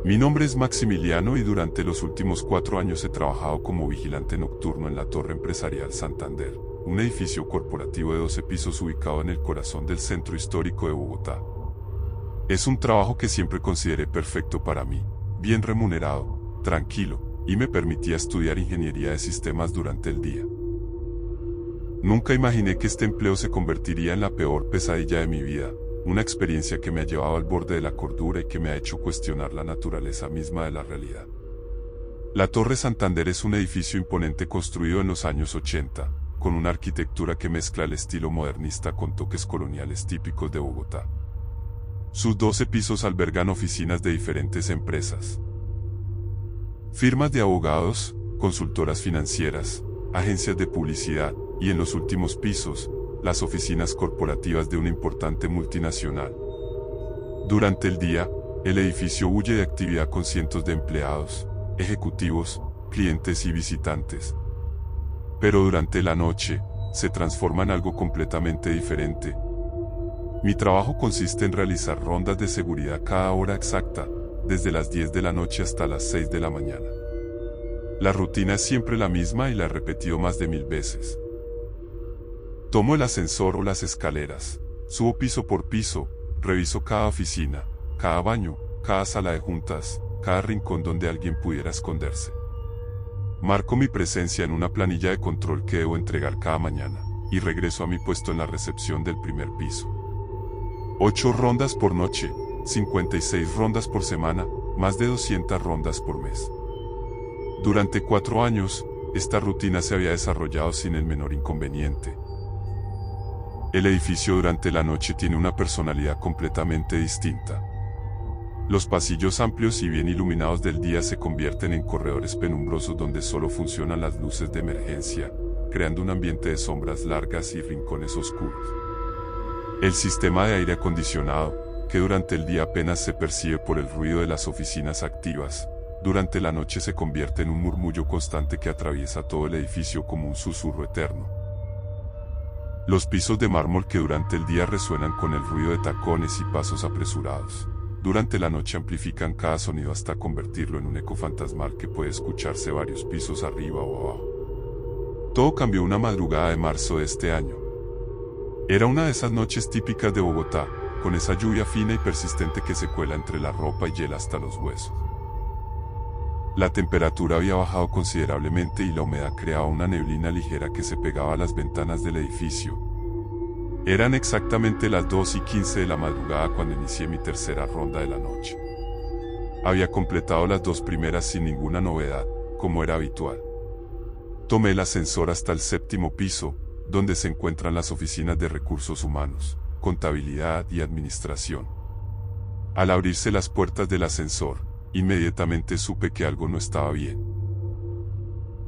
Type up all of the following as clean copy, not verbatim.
Mi nombre es Maximiliano y durante los últimos 4 años he trabajado como vigilante nocturno en la Torre Empresarial Santander, un edificio corporativo de 12 pisos ubicado en el corazón del centro histórico de Bogotá. Es un trabajo que siempre consideré perfecto para mí, bien remunerado, tranquilo, y me permitía estudiar ingeniería de sistemas durante el día. Nunca imaginé que este empleo se convertiría en la peor pesadilla de mi vida, una experiencia que me ha llevado al borde de la cordura y que me ha hecho cuestionar la naturaleza misma de la realidad. La Torre Santander es un edificio imponente construido en los años 80, con una arquitectura que mezcla el estilo modernista con toques coloniales típicos de Bogotá. Sus 12 pisos albergan oficinas de diferentes empresas, firmas de abogados, consultoras financieras, agencias de publicidad, y en los últimos pisos, las oficinas corporativas de una importante multinacional. Durante el día, el edificio huye de actividad con cientos de empleados, ejecutivos, clientes y visitantes. Pero durante la noche, se transforma en algo completamente diferente. Mi trabajo consiste en realizar rondas de seguridad cada hora exacta, desde las 10 de la noche hasta las 6 de la mañana. La rutina es siempre la misma y la he repetido más de 1000 veces. Tomo el ascensor o las escaleras, subo piso por piso, reviso cada oficina, cada baño, cada sala de juntas, cada rincón donde alguien pudiera esconderse. Marco mi presencia en una planilla de control que debo entregar cada mañana, y regreso a mi puesto en la recepción del primer piso. 8 rondas por noche, 56 rondas por semana, más de 200 rondas por mes. Durante 4 años, esta rutina se había desarrollado sin el menor inconveniente. El edificio durante la noche tiene una personalidad completamente distinta. Los pasillos amplios y bien iluminados del día se convierten en corredores penumbrosos donde solo funcionan las luces de emergencia, creando un ambiente de sombras largas y rincones oscuros. El sistema de aire acondicionado, que durante el día apenas se percibe por el ruido de las oficinas activas, durante la noche se convierte en un murmullo constante que atraviesa todo el edificio como un susurro eterno. Los pisos de mármol que durante el día resuenan con el ruido de tacones y pasos apresurados, durante la noche amplifican cada sonido hasta convertirlo en un eco fantasmal que puede escucharse varios pisos arriba o abajo. Todo cambió una madrugada de marzo de este año. Era una de esas noches típicas de Bogotá, con esa lluvia fina y persistente que se cuela entre la ropa y hiela hasta los huesos. La temperatura había bajado considerablemente y la humedad creaba una neblina ligera que se pegaba a las ventanas del edificio. Eran exactamente las 2:15 de la madrugada cuando inicié mi tercera ronda de la noche. Había completado las 2 primeras sin ninguna novedad, como era habitual. Tomé el ascensor hasta el 7º piso, donde se encuentran las oficinas de recursos humanos, contabilidad y administración. Al abrirse las puertas del ascensor, inmediatamente supe que algo no estaba bien.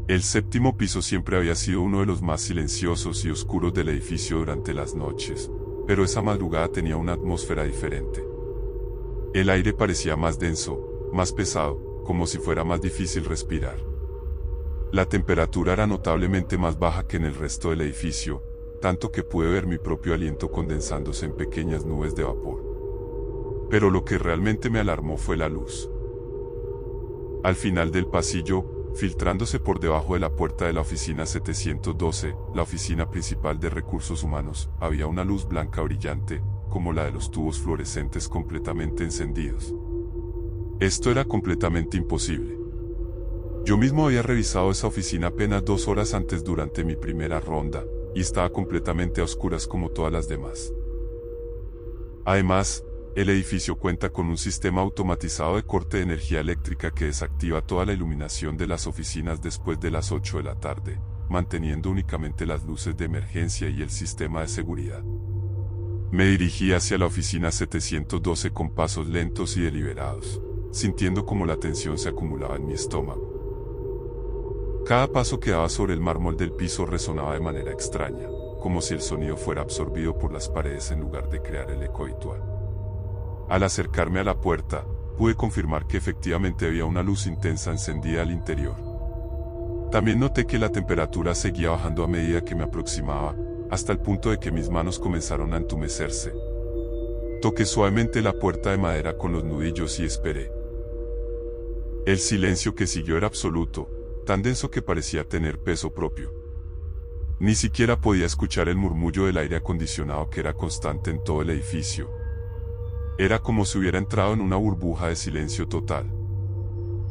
El 7º piso siempre había sido uno de los más silenciosos y oscuros del edificio durante las noches, pero esa madrugada tenía una atmósfera diferente. El aire parecía más denso, más pesado, como si fuera más difícil respirar. La temperatura era notablemente más baja que en el resto del edificio, tanto que pude ver mi propio aliento condensándose en pequeñas nubes de vapor. Pero lo que realmente me alarmó fue la luz. Al final del pasillo, filtrándose por debajo de la puerta de la oficina 712, la oficina principal de recursos humanos, había una luz blanca brillante, como la de los tubos fluorescentes completamente encendidos. Esto era completamente imposible. Yo mismo había revisado esa oficina apenas 2 horas antes durante mi primera ronda, y estaba completamente a oscuras como todas las demás. Además, el edificio cuenta con un sistema automatizado de corte de energía eléctrica que desactiva toda la iluminación de las oficinas después de las 8 de la tarde, manteniendo únicamente las luces de emergencia y el sistema de seguridad. Me dirigí hacia la oficina 712 con pasos lentos y deliberados, sintiendo como la tensión se acumulaba en mi estómago. Cada paso que daba sobre el mármol del piso resonaba de manera extraña, como si el sonido fuera absorbido por las paredes en lugar de crear el eco habitual. Al acercarme a la puerta, pude confirmar que efectivamente había una luz intensa encendida al interior. También noté que la temperatura seguía bajando a medida que me aproximaba, hasta el punto de que mis manos comenzaron a entumecerse. Toqué suavemente la puerta de madera con los nudillos y esperé. El silencio que siguió era absoluto, tan denso que parecía tener peso propio. Ni siquiera podía escuchar el murmullo del aire acondicionado que era constante en todo el edificio. Era como si hubiera entrado en una burbuja de silencio total.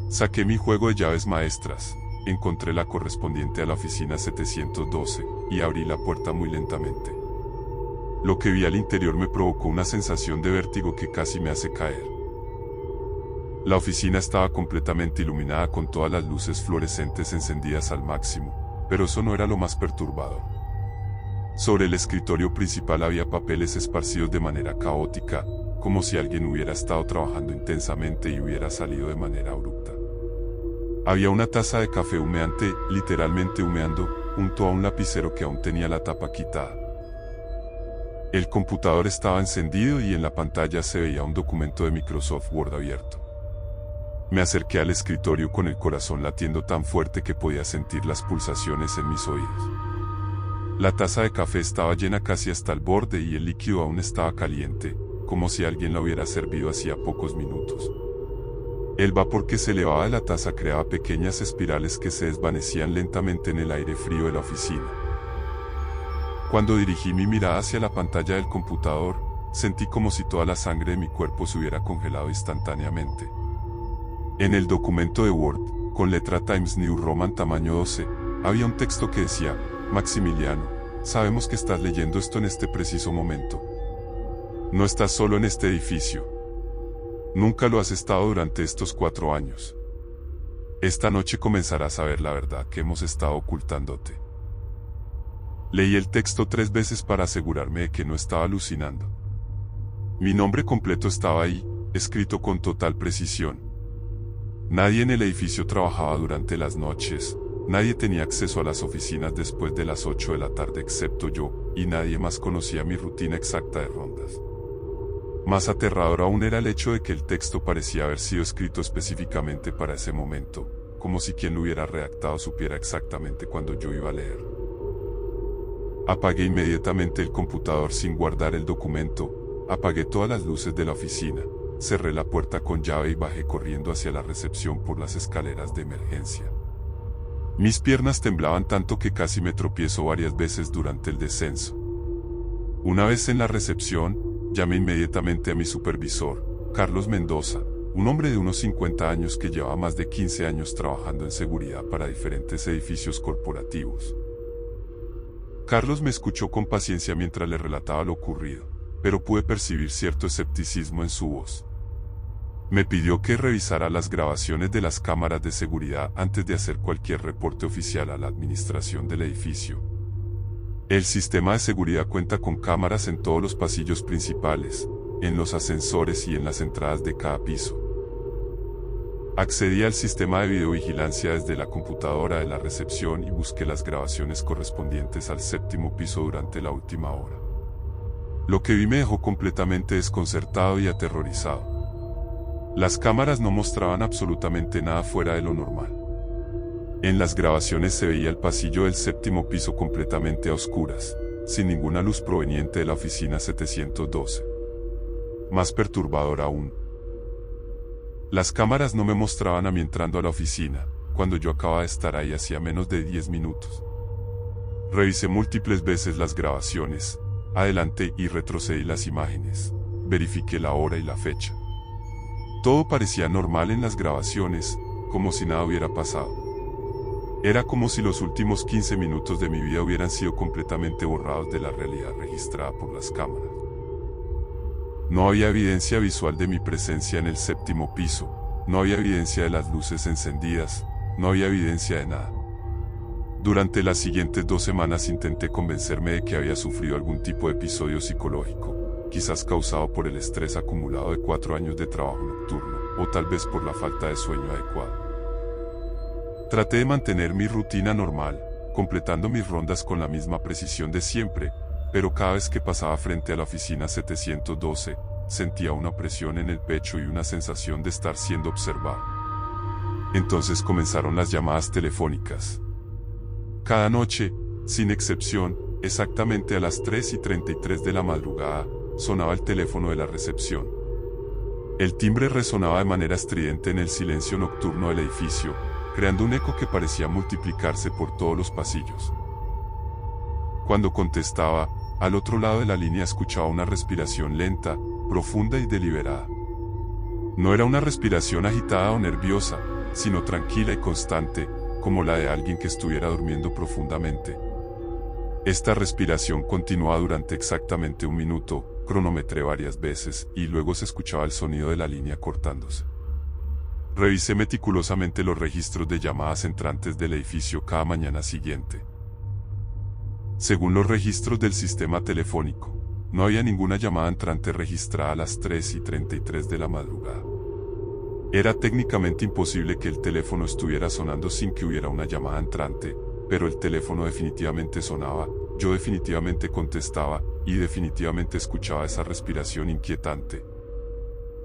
Saqué mi juego de llaves maestras, encontré la correspondiente a la oficina 712, y abrí la puerta muy lentamente. Lo que vi al interior me provocó una sensación de vértigo que casi me hace caer. La oficina estaba completamente iluminada con todas las luces fluorescentes encendidas al máximo, pero eso no era lo más perturbador. Sobre el escritorio principal había papeles esparcidos de manera caótica, como si alguien hubiera estado trabajando intensamente y hubiera salido de manera abrupta. Había una taza de café humeante, literalmente humeando, junto a un lapicero que aún tenía la tapa quitada. El computador estaba encendido y en la pantalla se veía un documento de Microsoft Word abierto. Me acerqué al escritorio con el corazón latiendo tan fuerte que podía sentir las pulsaciones en mis oídos. La taza de café estaba llena casi hasta el borde y el líquido aún estaba caliente, como si alguien la hubiera servido hacía pocos minutos. El vapor que se elevaba de la taza creaba pequeñas espirales que se desvanecían lentamente en el aire frío de la oficina. Cuando dirigí mi mirada hacia la pantalla del computador, sentí como si toda la sangre de mi cuerpo se hubiera congelado instantáneamente. En el documento de Word, con letra Times New Roman tamaño 12, había un texto que decía: Maximiliano, sabemos que estás leyendo esto en este preciso momento. No estás solo en este edificio. Nunca lo has estado durante estos 4 años. Esta noche comenzarás a ver la verdad que hemos estado ocultándote. Leí el texto 3 veces para asegurarme de que no estaba alucinando. Mi nombre completo estaba ahí, escrito con total precisión. Nadie en el edificio trabajaba durante las noches, nadie tenía acceso a las oficinas después de las 8 de la tarde excepto yo, y nadie más conocía mi rutina exacta de rondas. Más aterrador aún era el hecho de que el texto parecía haber sido escrito específicamente para ese momento, como si quien lo hubiera redactado supiera exactamente cuándo yo iba a leer. Apagué inmediatamente el computador sin guardar el documento, apagué todas las luces de la oficina, cerré la puerta con llave y bajé corriendo hacia la recepción por las escaleras de emergencia. Mis piernas temblaban tanto que casi me tropiezo varias veces durante el descenso. Una vez en la recepción, llamé inmediatamente a mi supervisor, Carlos Mendoza, un hombre de unos 50 años que llevaba más de 15 años trabajando en seguridad para diferentes edificios corporativos. Carlos me escuchó con paciencia mientras le relataba lo ocurrido, pero pude percibir cierto escepticismo en su voz. Me pidió que revisara las grabaciones de las cámaras de seguridad antes de hacer cualquier reporte oficial a la administración del edificio. El sistema de seguridad cuenta con cámaras en todos los pasillos principales, en los ascensores y en las entradas de cada piso. Accedí al sistema de videovigilancia desde la computadora de la recepción y busqué las grabaciones correspondientes al 7º piso durante la última hora. Lo que vi me dejó completamente desconcertado y aterrorizado. Las cámaras no mostraban absolutamente nada fuera de lo normal. En las grabaciones se veía el pasillo del 7º piso completamente a oscuras, sin ninguna luz proveniente de la oficina 712. Más perturbador aún, las cámaras no me mostraban a mí entrando a la oficina, cuando yo acababa de estar ahí hacía menos de 10 minutos. Revisé múltiples veces las grabaciones, adelanté y retrocedí las imágenes, verifiqué la hora y la fecha. Todo parecía normal en las grabaciones, como si nada hubiera pasado. Era como si los últimos 15 minutos de mi vida hubieran sido completamente borrados de la realidad registrada por las cámaras. No había evidencia visual de mi presencia en el 7º piso, no había evidencia de las luces encendidas, no había evidencia de nada. Durante las siguientes 2 semanas intenté convencerme de que había sufrido algún tipo de episodio psicológico, quizás causado por el estrés acumulado de 4 años de trabajo nocturno, o tal vez por la falta de sueño adecuado. Traté de mantener mi rutina normal, completando mis rondas con la misma precisión de siempre, pero cada vez que pasaba frente a la oficina 712, sentía una presión en el pecho y una sensación de estar siendo observado. Entonces comenzaron las llamadas telefónicas. Cada noche, sin excepción, exactamente a las 3:33 de la madrugada, sonaba el teléfono de la recepción. El timbre resonaba de manera estridente en el silencio nocturno del edificio, creando un eco que parecía multiplicarse por todos los pasillos. Cuando contestaba, al otro lado de la línea escuchaba una respiración lenta, profunda y deliberada. No era una respiración agitada o nerviosa, sino tranquila y constante, como la de alguien que estuviera durmiendo profundamente. Esta respiración continuaba durante exactamente 1 minuto, cronometré varias veces, y luego se escuchaba el sonido de la línea cortándose. Revisé meticulosamente los registros de llamadas entrantes del edificio cada mañana siguiente. Según los registros del sistema telefónico, no había ninguna llamada entrante registrada a las 3:33 de la madrugada. Era técnicamente imposible que el teléfono estuviera sonando sin que hubiera una llamada entrante, pero el teléfono definitivamente sonaba, yo definitivamente contestaba, y definitivamente escuchaba esa respiración inquietante.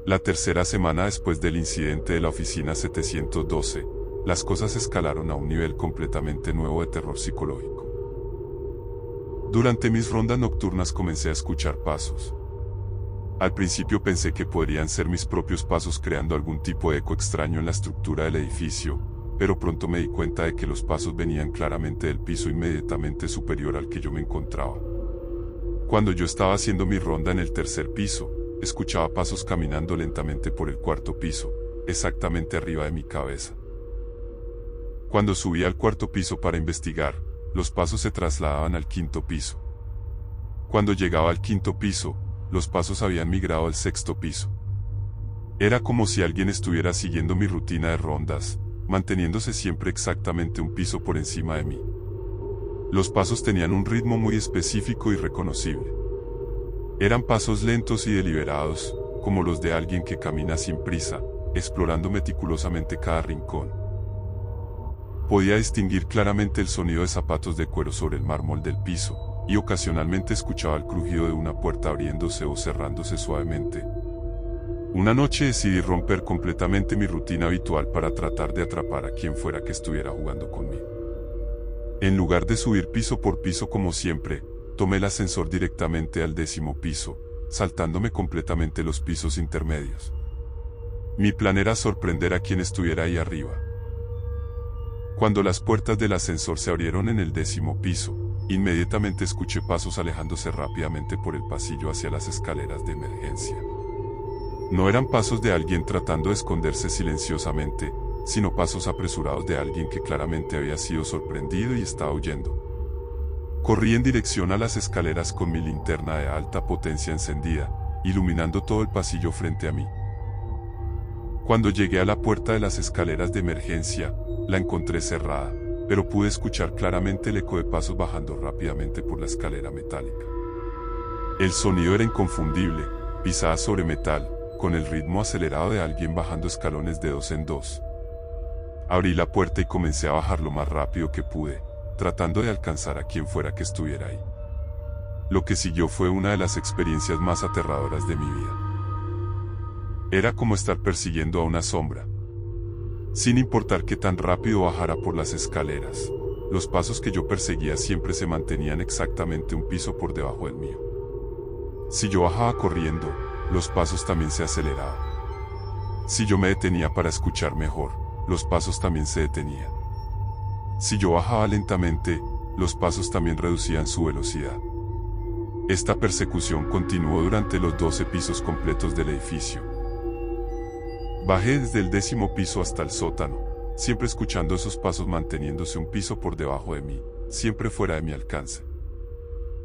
La tercera semana después del incidente de la oficina 712, las cosas escalaron a un nivel completamente nuevo de terror psicológico. Durante mis rondas nocturnas comencé a escuchar pasos. Al principio pensé que podrían ser mis propios pasos creando algún tipo de eco extraño en la estructura del edificio, pero pronto me di cuenta de que los pasos venían claramente del piso inmediatamente superior al que yo me encontraba. Cuando yo estaba haciendo mi ronda en el tercer piso, escuchaba pasos caminando lentamente por el cuarto piso, exactamente arriba de mi cabeza. Cuando subí al cuarto piso para investigar, los pasos se trasladaban al quinto piso. Cuando llegaba al quinto piso, los pasos habían migrado al sexto piso. Era como si alguien estuviera siguiendo mi rutina de rondas, manteniéndose siempre exactamente un piso por encima de mí. Los pasos tenían un ritmo muy específico y reconocible. Eran pasos lentos y deliberados, como los de alguien que camina sin prisa, explorando meticulosamente cada rincón. Podía distinguir claramente el sonido de zapatos de cuero sobre el mármol del piso, y ocasionalmente escuchaba el crujido de una puerta abriéndose o cerrándose suavemente. Una noche decidí romper completamente mi rutina habitual para tratar de atrapar a quien fuera que estuviera jugando conmigo. En lugar de subir piso por piso como siempre, tomé el ascensor directamente al 10º piso, saltándome completamente los pisos intermedios. Mi plan era sorprender a quien estuviera ahí arriba. Cuando las puertas del ascensor se abrieron en el 10º piso, inmediatamente escuché pasos alejándose rápidamente por el pasillo hacia las escaleras de emergencia. No eran pasos de alguien tratando de esconderse silenciosamente, sino pasos apresurados de alguien que claramente había sido sorprendido y estaba huyendo. Corrí en dirección a las escaleras con mi linterna de alta potencia encendida, iluminando todo el pasillo frente a mí. Cuando llegué a la puerta de las escaleras de emergencia, la encontré cerrada, pero pude escuchar claramente el eco de pasos bajando rápidamente por la escalera metálica. El sonido era inconfundible, pisadas sobre metal, con el ritmo acelerado de alguien bajando escalones de 2 en 2. Abrí la puerta y comencé a bajar lo más rápido que pude, tratando de alcanzar a quien fuera que estuviera ahí. Lo que siguió fue una de las experiencias más aterradoras de mi vida. Era como estar persiguiendo a una sombra. Sin importar qué tan rápido bajara por las escaleras, los pasos que yo perseguía siempre se mantenían exactamente un piso por debajo del mío. Si yo bajaba corriendo, los pasos también se aceleraban. Si yo me detenía para escuchar mejor, los pasos también se detenían. Si yo bajaba lentamente, los pasos también reducían su velocidad. Esta persecución continuó durante los 12 pisos completos del edificio. Bajé desde el 10º piso hasta el sótano, siempre escuchando esos pasos manteniéndose un piso por debajo de mí, siempre fuera de mi alcance.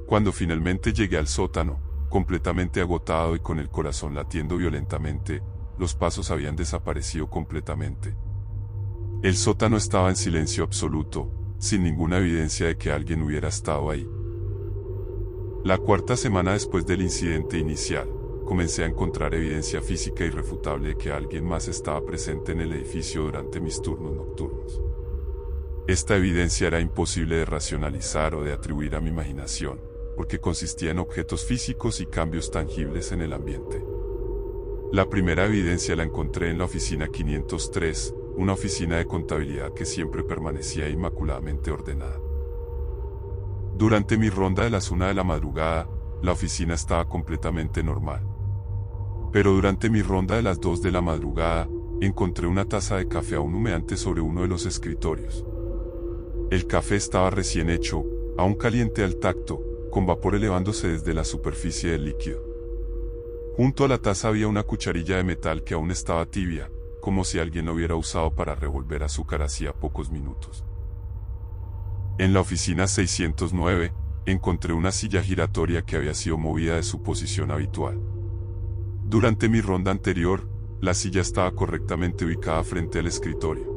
Cuando finalmente llegué al sótano, completamente agotado y con el corazón latiendo violentamente, los pasos habían desaparecido completamente. El sótano estaba en silencio absoluto, sin ninguna evidencia de que alguien hubiera estado ahí. La cuarta semana después del incidente inicial, comencé a encontrar evidencia física irrefutable de que alguien más estaba presente en el edificio durante mis turnos nocturnos. Esta evidencia era imposible de racionalizar o de atribuir a mi imaginación, porque consistía en objetos físicos y cambios tangibles en el ambiente. La primera evidencia la encontré en la oficina 503, una oficina de contabilidad que siempre permanecía inmaculadamente ordenada. Durante mi ronda de las 1 de la madrugada, la oficina estaba completamente normal. Pero durante mi ronda de las 2 de la madrugada, encontré una taza de café aún humeante sobre uno de los escritorios. El café estaba recién hecho, aún caliente al tacto, con vapor elevándose desde la superficie del líquido. Junto a la taza había una cucharilla de metal que aún estaba tibia, como si alguien lo hubiera usado para revolver azúcar hacía pocos minutos. En la oficina 609, encontré una silla giratoria que había sido movida de su posición habitual. Durante mi ronda anterior, la silla estaba correctamente ubicada frente al escritorio.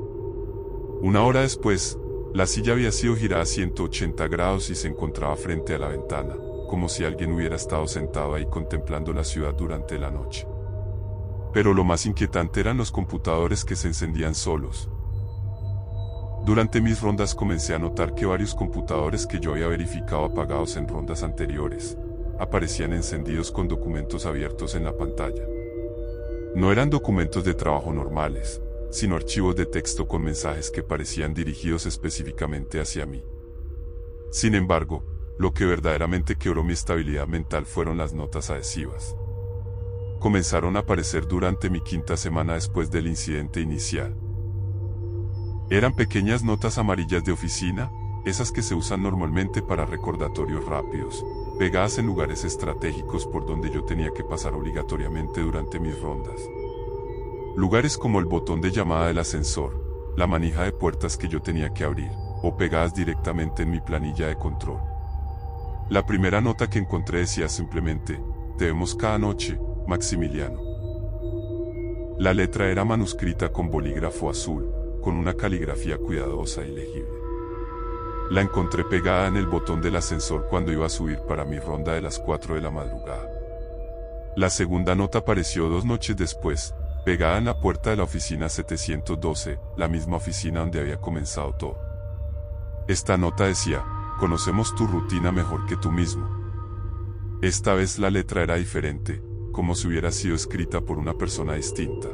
Una hora después, la silla había sido girada a 180 grados y se encontraba frente a la ventana, como si alguien hubiera estado sentado ahí contemplando la ciudad durante la noche. Pero lo más inquietante eran los computadores que se encendían solos. Durante mis rondas comencé a notar que varios computadores que yo había verificado apagados en rondas anteriores, aparecían encendidos con documentos abiertos en la pantalla. No eran documentos de trabajo normales, sino archivos de texto con mensajes que parecían dirigidos específicamente hacia mí. Sin embargo, lo que verdaderamente quebró mi estabilidad mental fueron las notas adhesivas. Comenzaron a aparecer durante mi 5ª semana después del incidente inicial. Eran pequeñas notas amarillas de oficina, esas que se usan normalmente para recordatorios rápidos, pegadas en lugares estratégicos por donde yo tenía que pasar obligatoriamente durante mis rondas. Lugares como el botón de llamada del ascensor, la manija de puertas que yo tenía que abrir, o pegadas directamente en mi planilla de control. La primera nota que encontré decía simplemente, "Te vemos cada noche, Maximiliano". La letra era manuscrita con bolígrafo azul, con una caligrafía cuidadosa y legible. La encontré pegada en el botón del ascensor cuando iba a subir para mi ronda de las 4 de la madrugada. La segunda nota apareció 2 noches después, pegada en la puerta de la oficina 712, la misma oficina donde había comenzado todo. Esta nota decía, "Conocemos tu rutina mejor que tú mismo". Esta vez la letra era diferente, como si hubiera sido escrita por una persona distinta.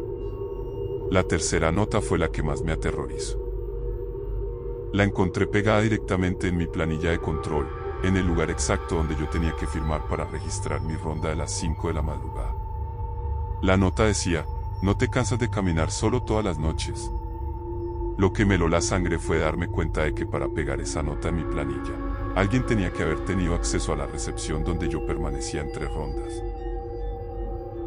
La tercera nota fue la que más me aterrorizó. La encontré pegada directamente en mi planilla de control, en el lugar exacto donde yo tenía que firmar para registrar mi ronda de las 5 de la madrugada. La nota decía, "No te cansas de caminar solo todas las noches". Lo que me heló la sangre fue darme cuenta de que para pegar esa nota en mi planilla, alguien tenía que haber tenido acceso a la recepción donde yo permanecía entre rondas.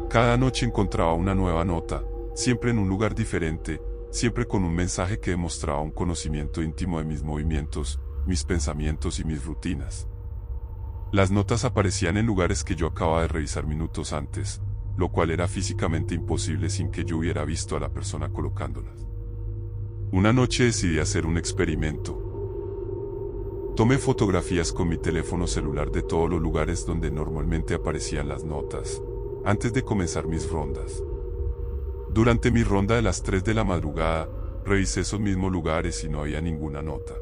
Cada noche encontraba una nueva nota, siempre en un lugar diferente, siempre con un mensaje que demostraba un conocimiento íntimo de mis movimientos, mis pensamientos y mis rutinas. Las notas aparecían en lugares que yo acababa de revisar minutos antes, lo cual era físicamente imposible sin que yo hubiera visto a la persona colocándolas. Una noche decidí hacer un experimento. Tomé fotografías con mi teléfono celular de todos los lugares donde normalmente aparecían las notas, antes de comenzar mis rondas. Durante mi ronda de las 3 de la madrugada, revisé esos mismos lugares y no había ninguna nota.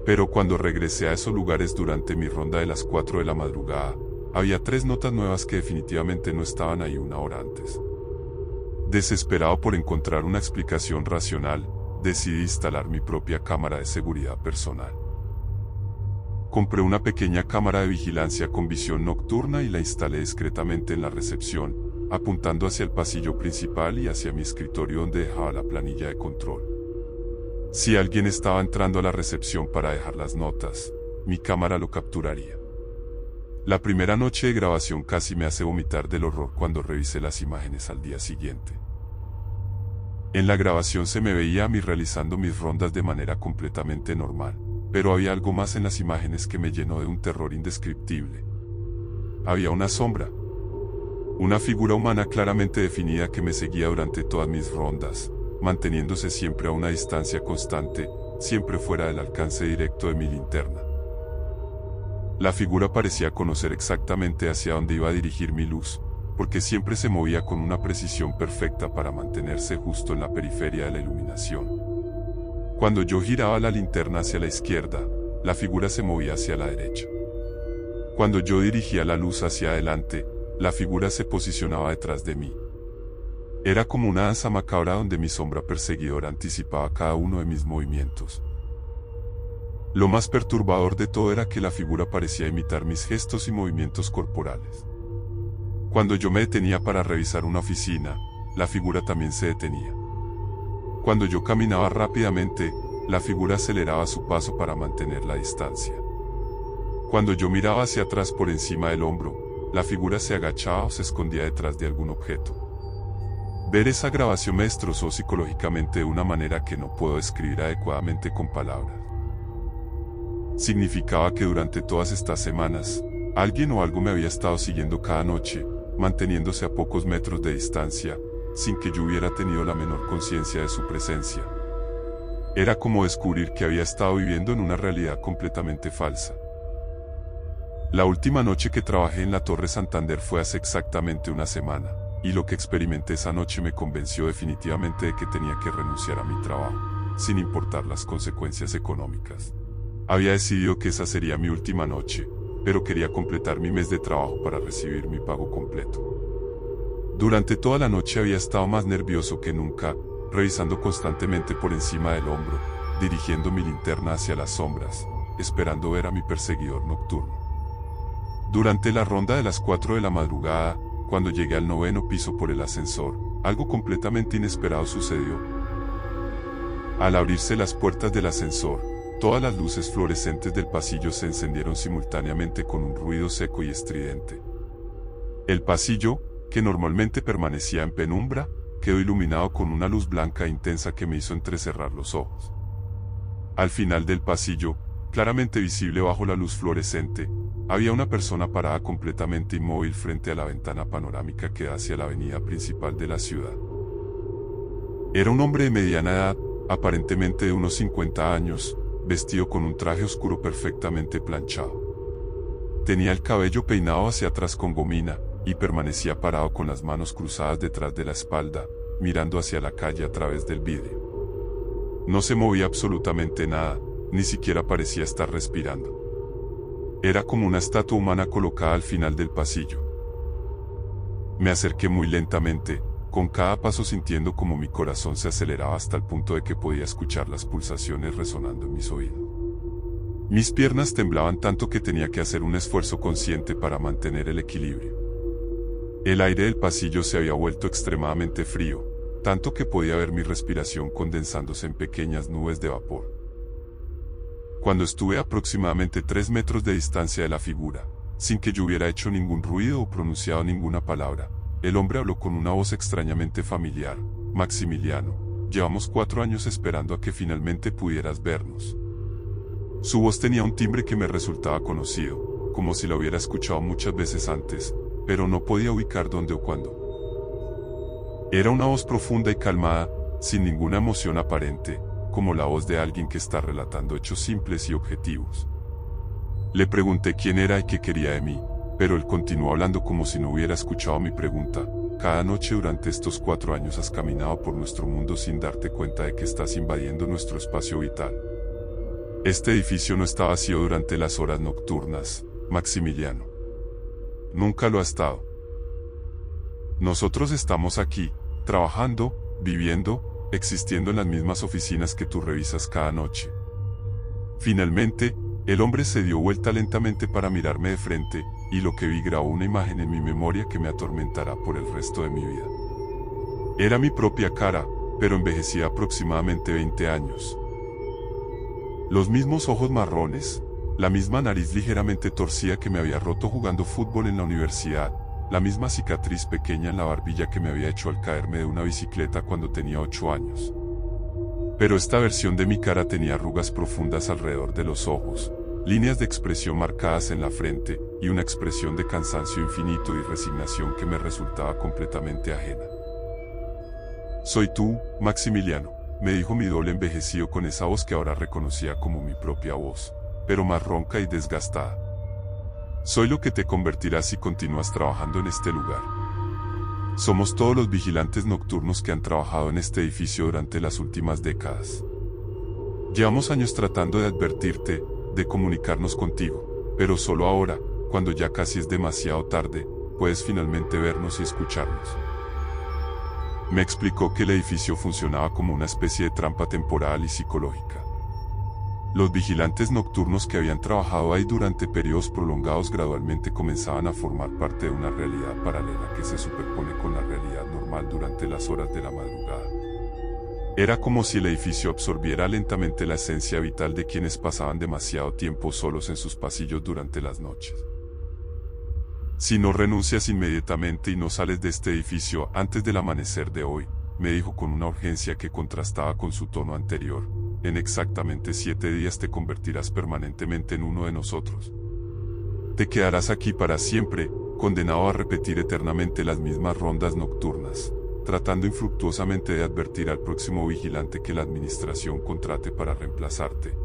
Pero cuando regresé a esos lugares durante mi ronda de las 4 de la madrugada, había 3 notas nuevas que definitivamente no estaban ahí una hora antes. Desesperado por encontrar una explicación racional, decidí instalar mi propia cámara de seguridad personal. Compré una pequeña cámara de vigilancia con visión nocturna y la instalé discretamente en la recepción, apuntando hacia el pasillo principal y hacia mi escritorio donde dejaba la planilla de control. Si alguien estaba entrando a la recepción para dejar las notas, mi cámara lo capturaría. La primera noche de grabación casi me hace vomitar del horror cuando revisé las imágenes al día siguiente. En la grabación se me veía a mí realizando mis rondas de manera completamente normal, pero había algo más en las imágenes que me llenó de un terror indescriptible. Había una sombra. Una figura humana claramente definida que me seguía durante todas mis rondas, manteniéndose siempre a una distancia constante, siempre fuera del alcance directo de mi linterna. La figura parecía conocer exactamente hacia dónde iba a dirigir mi luz, porque siempre se movía con una precisión perfecta para mantenerse justo en la periferia de la iluminación. Cuando yo giraba la linterna hacia la izquierda, la figura se movía hacia la derecha. Cuando yo dirigía la luz hacia adelante, la figura se posicionaba detrás de mí. Era como una danza macabra donde mi sombra perseguidora anticipaba cada uno de mis movimientos. Lo más perturbador de todo era que la figura parecía imitar mis gestos y movimientos corporales. Cuando yo me detenía para revisar una oficina, la figura también se detenía. Cuando yo caminaba rápidamente, la figura aceleraba su paso para mantener la distancia. Cuando yo miraba hacia atrás por encima del hombro, la figura se agachaba o se escondía detrás de algún objeto. Ver esa grabación me destrozó psicológicamente de una manera que no puedo describir adecuadamente con palabras. Significaba que durante todas estas semanas, alguien o algo me había estado siguiendo cada noche, manteniéndose a pocos metros de distancia, sin que yo hubiera tenido la menor conciencia de su presencia. Era como descubrir que había estado viviendo en una realidad completamente falsa. La última noche que trabajé en la Torre Santander fue hace exactamente una semana, y lo que experimenté esa noche me convenció definitivamente de que tenía que renunciar a mi trabajo, sin importar las consecuencias económicas. Había decidido que esa sería mi última noche, pero quería completar mi mes de trabajo para recibir mi pago completo. Durante toda la noche había estado más nervioso que nunca, revisando constantemente por encima del hombro, dirigiendo mi linterna hacia las sombras, esperando ver a mi perseguidor nocturno. Durante la ronda de las 4 de la madrugada, cuando llegué al 9º piso por el ascensor, algo completamente inesperado sucedió. Al abrirse las puertas del ascensor, todas las luces fluorescentes del pasillo se encendieron simultáneamente con un ruido seco y estridente. El pasillo, que normalmente permanecía en penumbra, quedó iluminado con una luz blanca e intensa que me hizo entrecerrar los ojos. Al final del pasillo, claramente visible bajo la luz fluorescente, había una persona parada completamente inmóvil frente a la ventana panorámica que da hacia la avenida principal de la ciudad. Era un hombre de mediana edad, aparentemente de unos 50 años, vestido con un traje oscuro perfectamente planchado. Tenía el cabello peinado hacia atrás con gomina, y permanecía parado con las manos cruzadas detrás de la espalda, mirando hacia la calle a través del vidrio. No se movía absolutamente nada, ni siquiera parecía estar respirando. Era como una estatua humana colocada al final del pasillo. Me acerqué muy lentamente, con cada paso sintiendo como mi corazón se aceleraba hasta el punto de que podía escuchar las pulsaciones resonando en mis oídos. Mis piernas temblaban tanto que tenía que hacer un esfuerzo consciente para mantener el equilibrio. El aire del pasillo se había vuelto extremadamente frío, tanto que podía ver mi respiración condensándose en pequeñas nubes de vapor. Cuando estuve a aproximadamente 3 metros de distancia de la figura, sin que yo hubiera hecho ningún ruido o pronunciado ninguna palabra, el hombre habló con una voz extrañamente familiar: Maximiliano, llevamos 4 años esperando a que finalmente pudieras vernos. Su voz tenía un timbre que me resultaba conocido, como si la hubiera escuchado muchas veces antes, pero no podía ubicar dónde o cuándo. Era una voz profunda y calmada, sin ninguna emoción aparente, como la voz de alguien que está relatando hechos simples y objetivos. Le pregunté quién era y qué quería de mí, pero él continuó hablando como si no hubiera escuchado mi pregunta. Cada noche durante estos 4 años has caminado por nuestro mundo sin darte cuenta de que estás invadiendo nuestro espacio vital. Este edificio no está vacío durante las horas nocturnas, Maximiliano. Nunca lo ha estado. Nosotros estamos aquí, trabajando, viviendo, existiendo en las mismas oficinas que tú revisas cada noche. Finalmente, el hombre se dio vuelta lentamente para mirarme de frente, y lo que vi grabó una imagen en mi memoria que me atormentará por el resto de mi vida. Era mi propia cara, pero envejecía aproximadamente 20 años. Los mismos ojos marrones, la misma nariz ligeramente torcida que me había roto jugando fútbol en la universidad, la misma cicatriz pequeña en la barbilla que me había hecho al caerme de una bicicleta cuando tenía 8 años. Pero esta versión de mi cara tenía arrugas profundas alrededor de los ojos, líneas de expresión marcadas en la frente, y una expresión de cansancio infinito y resignación que me resultaba completamente ajena. «Soy tú, Maximiliano», me dijo mi doble envejecido con esa voz que ahora reconocía como mi propia voz, pero más ronca y desgastada. «Soy lo que te convertirás si continúas trabajando en este lugar. Somos todos los vigilantes nocturnos que han trabajado en este edificio durante las últimas décadas. Llevamos años tratando de advertirte, de comunicarnos contigo, pero solo ahora, cuando ya casi es demasiado tarde, puedes finalmente vernos y escucharnos». Me explicó que el edificio funcionaba como una especie de trampa temporal y psicológica. Los vigilantes nocturnos que habían trabajado ahí durante periodos prolongados gradualmente comenzaban a formar parte de una realidad paralela que se superpone con la realidad normal durante las horas de la madrugada. Era como si el edificio absorbiera lentamente la esencia vital de quienes pasaban demasiado tiempo solos en sus pasillos durante las noches. Si no renuncias inmediatamente y no sales de este edificio antes del amanecer de hoy, me dijo con una urgencia que contrastaba con su tono anterior, en exactamente 7 días te convertirás permanentemente en uno de nosotros. Te quedarás aquí para siempre, condenado a repetir eternamente las mismas rondas nocturnas, tratando infructuosamente de advertir al próximo vigilante que la administración contrate para reemplazarte.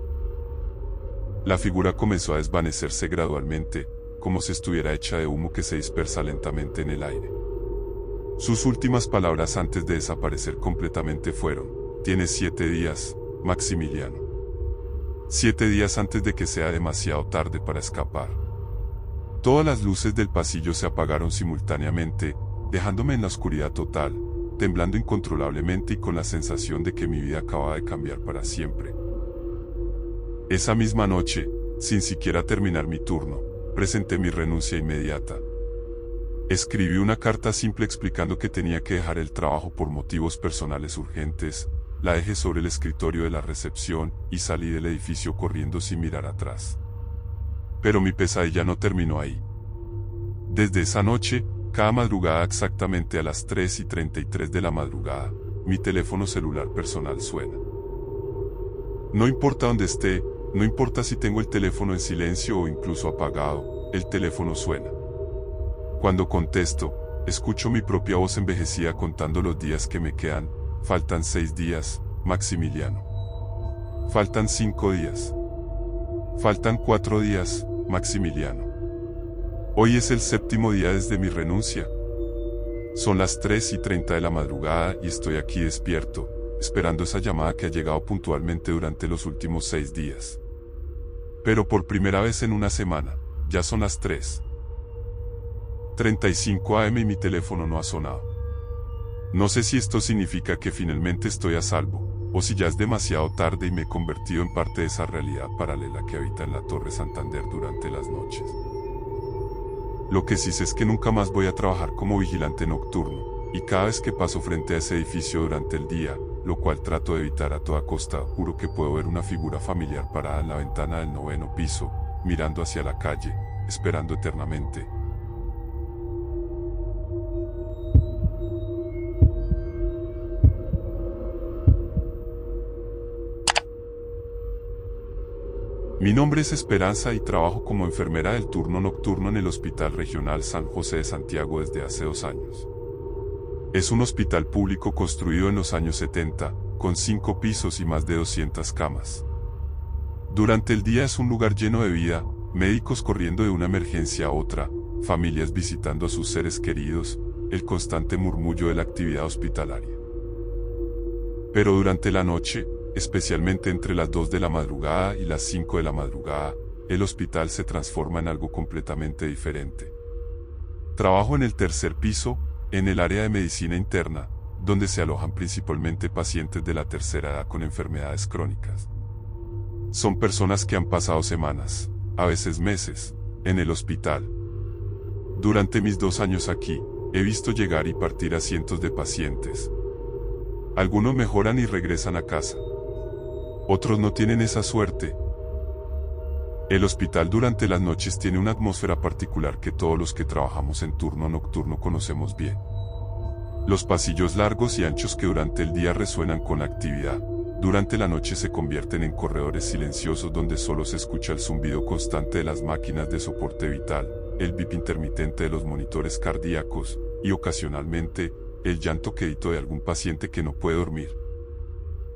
La figura comenzó a desvanecerse gradualmente, como si estuviera hecha de humo que se dispersa lentamente en el aire. Sus últimas palabras antes de desaparecer completamente fueron: tienes 7 días, Maximiliano. 7 días antes de que sea demasiado tarde para escapar. Todas las luces del pasillo se apagaron simultáneamente, dejándome en la oscuridad total, temblando incontrolablemente y con la sensación de que mi vida acababa de cambiar para siempre. Esa misma noche, sin siquiera terminar mi turno, presenté mi renuncia inmediata. Escribí una carta simple explicando que tenía que dejar el trabajo por motivos personales urgentes, la dejé sobre el escritorio de la recepción y salí del edificio corriendo sin mirar atrás. Pero mi pesadilla no terminó ahí. Desde esa noche, cada madrugada exactamente a las 3:33 de la madrugada, mi teléfono celular personal suena. No importa dónde esté, no importa si tengo el teléfono en silencio o incluso apagado, el teléfono suena. Cuando contesto, escucho mi propia voz envejecida contando los días que me quedan. Faltan 6 días, Maximiliano. Faltan 5 días. Faltan 4 días, Maximiliano. Hoy es el 7º día desde mi renuncia. Son las 3:30 de la madrugada y estoy aquí despierto, esperando esa llamada que ha llegado puntualmente durante los últimos 6 días. Pero por primera vez en una semana, ya son las 3:35 AM y mi teléfono no ha sonado. No sé si esto significa que finalmente estoy a salvo, o si ya es demasiado tarde y me he convertido en parte de esa realidad paralela que habita en la Torre Santander durante las noches. Lo que sí sé es que nunca más voy a trabajar como vigilante nocturno, y cada vez que paso frente a ese edificio durante el día, lo cual trato de evitar a toda costa, juro que puedo ver una figura familiar parada en la ventana del 9º piso, mirando hacia la calle, esperando eternamente. Mi nombre es Esperanza y trabajo como enfermera del turno nocturno en el Hospital Regional San José de Santiago desde hace 2 años. Es un hospital público construido en los años 70, con 5 pisos y más de 200 camas. Durante el día es un lugar lleno de vida, médicos corriendo de una emergencia a otra, familias visitando a sus seres queridos, el constante murmullo de la actividad hospitalaria. Pero durante la noche, especialmente entre las 2 de la madrugada y las 5 de la madrugada, el hospital se transforma en algo completamente diferente. Trabajo en el 3er piso, en el área de medicina interna, donde se alojan principalmente pacientes de la tercera edad con enfermedades crónicas. Son personas que han pasado semanas, a veces meses, en el hospital. Durante mis 2 años aquí, he visto llegar y partir a cientos de pacientes. Algunos mejoran y regresan a casa. Otros no tienen esa suerte. El hospital durante las noches tiene una atmósfera particular que todos los que trabajamos en turno nocturno conocemos bien. Los pasillos largos y anchos que durante el día resuenan con actividad, durante la noche se convierten en corredores silenciosos donde solo se escucha el zumbido constante de las máquinas de soporte vital, el bip intermitente de los monitores cardíacos, y ocasionalmente, el llanto quedito de algún paciente que no puede dormir.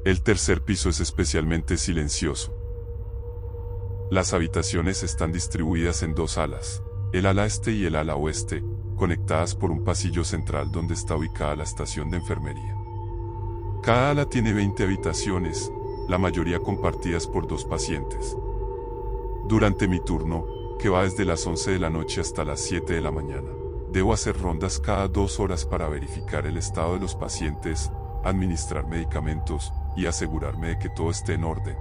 El 3er piso es especialmente silencioso. Las habitaciones están distribuidas en 2 alas, el ala este y el ala oeste, conectadas por un pasillo central donde está ubicada la estación de enfermería. Cada ala tiene 20 habitaciones, la mayoría compartidas por 2 pacientes. Durante mi turno, que va desde las 11 de la noche hasta las 7 de la mañana, debo hacer rondas cada 2 horas para verificar el estado de los pacientes, administrar medicamentos, y asegurarme de que todo esté en orden.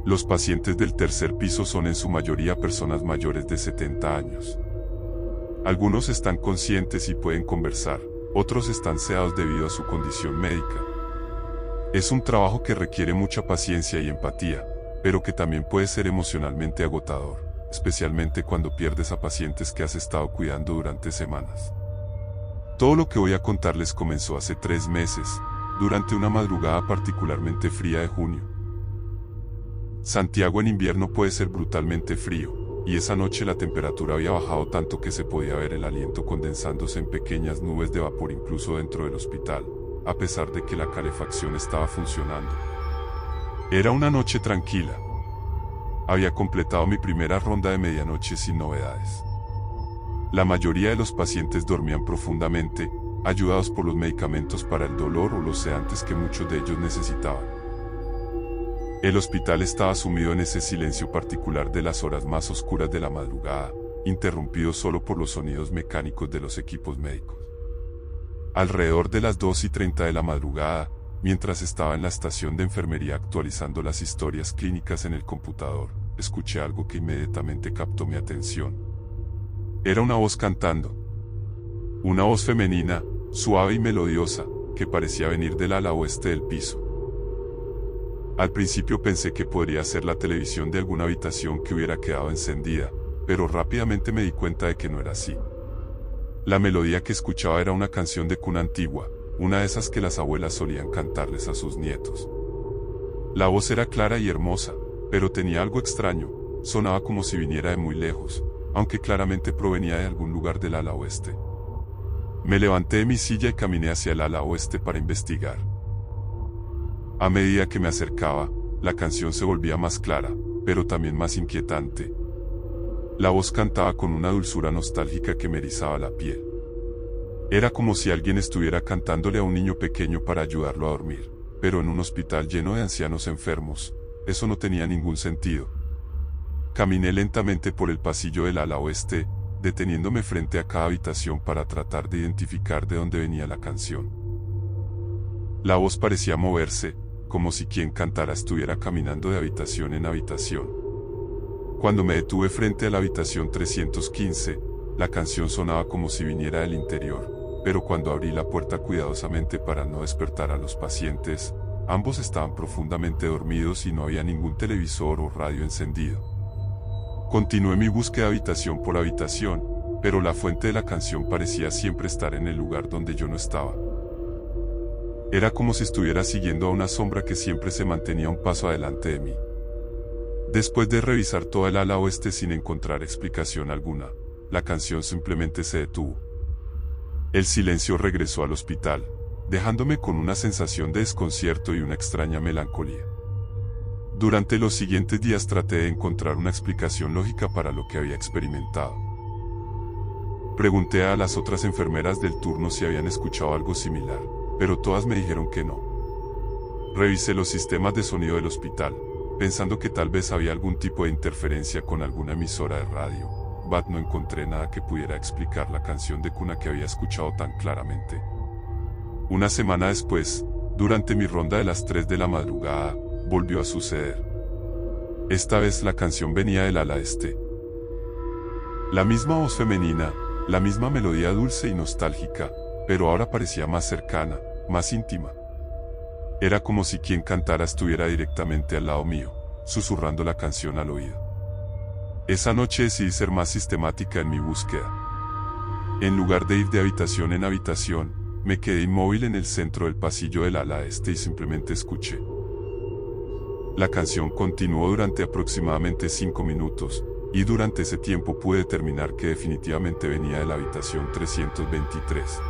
Los pacientes del tercer piso son en su mayoría personas mayores de 70 años. Algunos están conscientes y pueden conversar, otros están sedados debido a su condición médica. Es un trabajo que requiere mucha paciencia y empatía, pero que también puede ser emocionalmente agotador, especialmente cuando pierdes a pacientes que has estado cuidando durante semanas. Todo lo que voy a contarles comenzó hace 3 meses, durante una madrugada particularmente fría de junio. Santiago en invierno puede ser brutalmente frío, y esa noche la temperatura había bajado tanto que se podía ver el aliento condensándose en pequeñas nubes de vapor incluso dentro del hospital, a pesar de que la calefacción estaba funcionando. Era una noche tranquila. Había completado mi primera ronda de medianoche sin novedades. La mayoría de los pacientes dormían profundamente, ayudados por los medicamentos para el dolor o los sedantes que muchos de ellos necesitaban. El hospital estaba sumido en ese silencio particular de las horas más oscuras de la madrugada, interrumpido solo por los sonidos mecánicos de los equipos médicos. Alrededor de las 2:30 de la madrugada, mientras estaba en la estación de enfermería actualizando las historias clínicas en el computador, escuché algo que inmediatamente captó mi atención. Era una voz cantando. Una voz femenina, suave y melodiosa, que parecía venir del ala oeste del piso. Al principio pensé que podría ser la televisión de alguna habitación que hubiera quedado encendida, pero rápidamente me di cuenta de que no era así. La melodía que escuchaba era una canción de cuna antigua, una de esas que las abuelas solían cantarles a sus nietos. La voz era clara y hermosa, pero tenía algo extraño, sonaba como si viniera de muy lejos, aunque claramente provenía de algún lugar del ala oeste. Me levanté de mi silla y caminé hacia el ala oeste para investigar. A medida que me acercaba, la canción se volvía más clara, pero también más inquietante. La voz cantaba con una dulzura nostálgica que me erizaba la piel. Era como si alguien estuviera cantándole a un niño pequeño para ayudarlo a dormir, pero en un hospital lleno de ancianos enfermos, eso no tenía ningún sentido. Caminé lentamente por el pasillo del ala oeste, deteniéndome frente a cada habitación para tratar de identificar de dónde venía la canción. La voz parecía moverse, como si quien cantara estuviera caminando de habitación en habitación. Cuando me detuve frente a la habitación 315, la canción sonaba como si viniera del interior, pero cuando abrí la puerta cuidadosamente para no despertar a los pacientes, ambos estaban profundamente dormidos y no había ningún televisor o radio encendido. Continué mi búsqueda habitación por habitación, pero la fuente de la canción parecía siempre estar en el lugar donde yo no estaba. Era como si estuviera siguiendo a una sombra que siempre se mantenía un paso adelante de mí. Después de revisar toda el ala oeste sin encontrar explicación alguna, la canción simplemente se detuvo. El silencio regresó al hospital, dejándome con una sensación de desconcierto y una extraña melancolía. Durante los siguientes días traté de encontrar una explicación lógica para lo que había experimentado. Pregunté a las otras enfermeras del turno si habían escuchado algo similar, pero todas me dijeron que no. Revisé los sistemas de sonido del hospital, pensando que tal vez había algún tipo de interferencia con alguna emisora de radio. No encontré nada que pudiera explicar la canción de cuna que había escuchado tan claramente. Una semana después, durante mi ronda de las 3 de la madrugada, volvió a suceder. Esta vez la canción venía del ala este. La misma voz femenina, la misma melodía dulce y nostálgica, pero ahora parecía más cercana, más íntima. Era como si quien cantara estuviera directamente al lado mío, susurrando la canción al oído. Esa noche decidí ser más sistemática en mi búsqueda. En lugar de ir de habitación en habitación, me quedé inmóvil en el centro del pasillo del ala este y simplemente escuché. La canción continuó durante aproximadamente 5 minutos, y durante ese tiempo pude determinar que definitivamente venía de la habitación 323.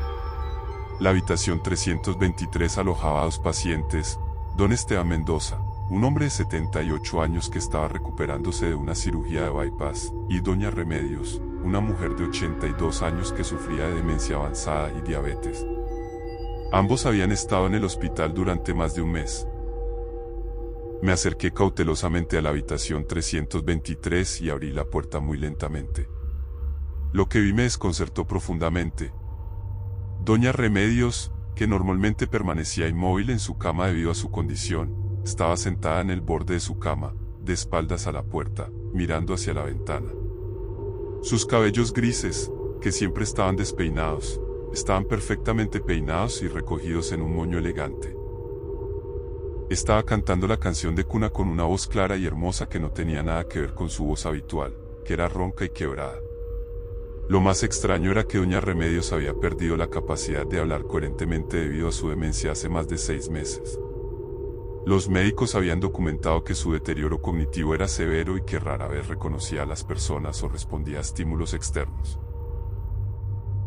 La habitación 323 alojaba a 2 pacientes, don Esteban Mendoza, un hombre de 78 años que estaba recuperándose de una cirugía de bypass, y doña Remedios, una mujer de 82 años que sufría de demencia avanzada y diabetes. Ambos habían estado en el hospital durante más de un mes. Me acerqué cautelosamente a la habitación 323 y abrí la puerta muy lentamente. Lo que vi me desconcertó profundamente. Doña Remedios, que normalmente permanecía inmóvil en su cama debido a su condición, estaba sentada en el borde de su cama, de espaldas a la puerta, mirando hacia la ventana. Sus cabellos grises, que siempre estaban despeinados, estaban perfectamente peinados y recogidos en un moño elegante. Estaba cantando la canción de cuna con una voz clara y hermosa que no tenía nada que ver con su voz habitual, que era ronca y quebrada. Lo más extraño era que doña Remedios había perdido la capacidad de hablar coherentemente debido a su demencia hace más de 6 meses. Los médicos habían documentado que su deterioro cognitivo era severo y que rara vez reconocía a las personas o respondía a estímulos externos.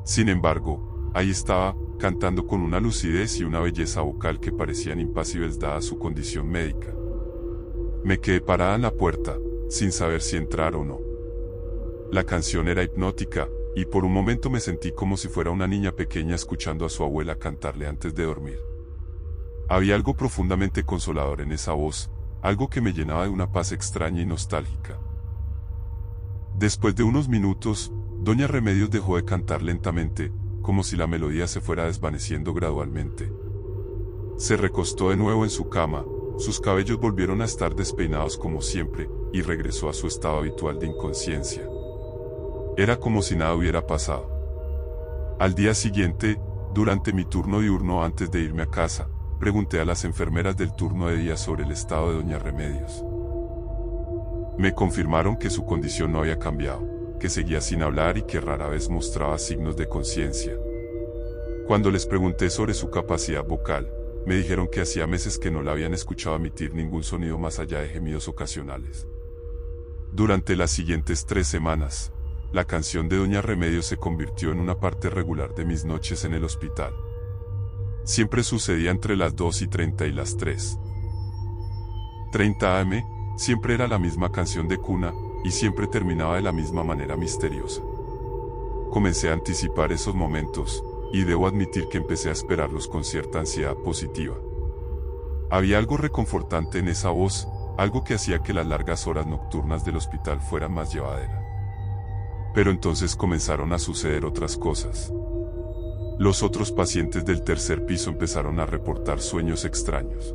Sin embargo, ahí estaba, cantando con una lucidez y una belleza vocal que parecían impasibles dada su condición médica. Me quedé parada en la puerta, sin saber si entrar o no. La canción era hipnótica, y por un momento me sentí como si fuera una niña pequeña escuchando a su abuela cantarle antes de dormir. Había algo profundamente consolador en esa voz, algo que me llenaba de una paz extraña y nostálgica. Después de unos minutos, doña Remedios dejó de cantar lentamente, como si la melodía se fuera desvaneciendo gradualmente. Se recostó de nuevo en su cama, sus cabellos volvieron a estar despeinados como siempre, y regresó a su estado habitual de inconsciencia. Era como si nada hubiera pasado. Al día siguiente, durante mi turno diurno antes de irme a casa, pregunté a las enfermeras del turno de día sobre el estado de doña Remedios. Me confirmaron que su condición no había cambiado, que seguía sin hablar y que rara vez mostraba signos de conciencia. Cuando les pregunté sobre su capacidad vocal, me dijeron que hacía meses que no la habían escuchado emitir ningún sonido más allá de gemidos ocasionales. Durante las siguientes 3 semanas, la canción de doña Remedios se convirtió en una parte regular de mis noches en el hospital. Siempre sucedía entre las 2:30 y las 3:30 am, siempre era la misma canción de cuna, y siempre terminaba de la misma manera misteriosa. Comencé a anticipar esos momentos, y debo admitir que empecé a esperarlos con cierta ansiedad positiva. Había algo reconfortante en esa voz, algo que hacía que las largas horas nocturnas del hospital fueran más llevaderas. Pero entonces comenzaron a suceder otras cosas. Los otros pacientes del tercer piso empezaron a reportar sueños extraños.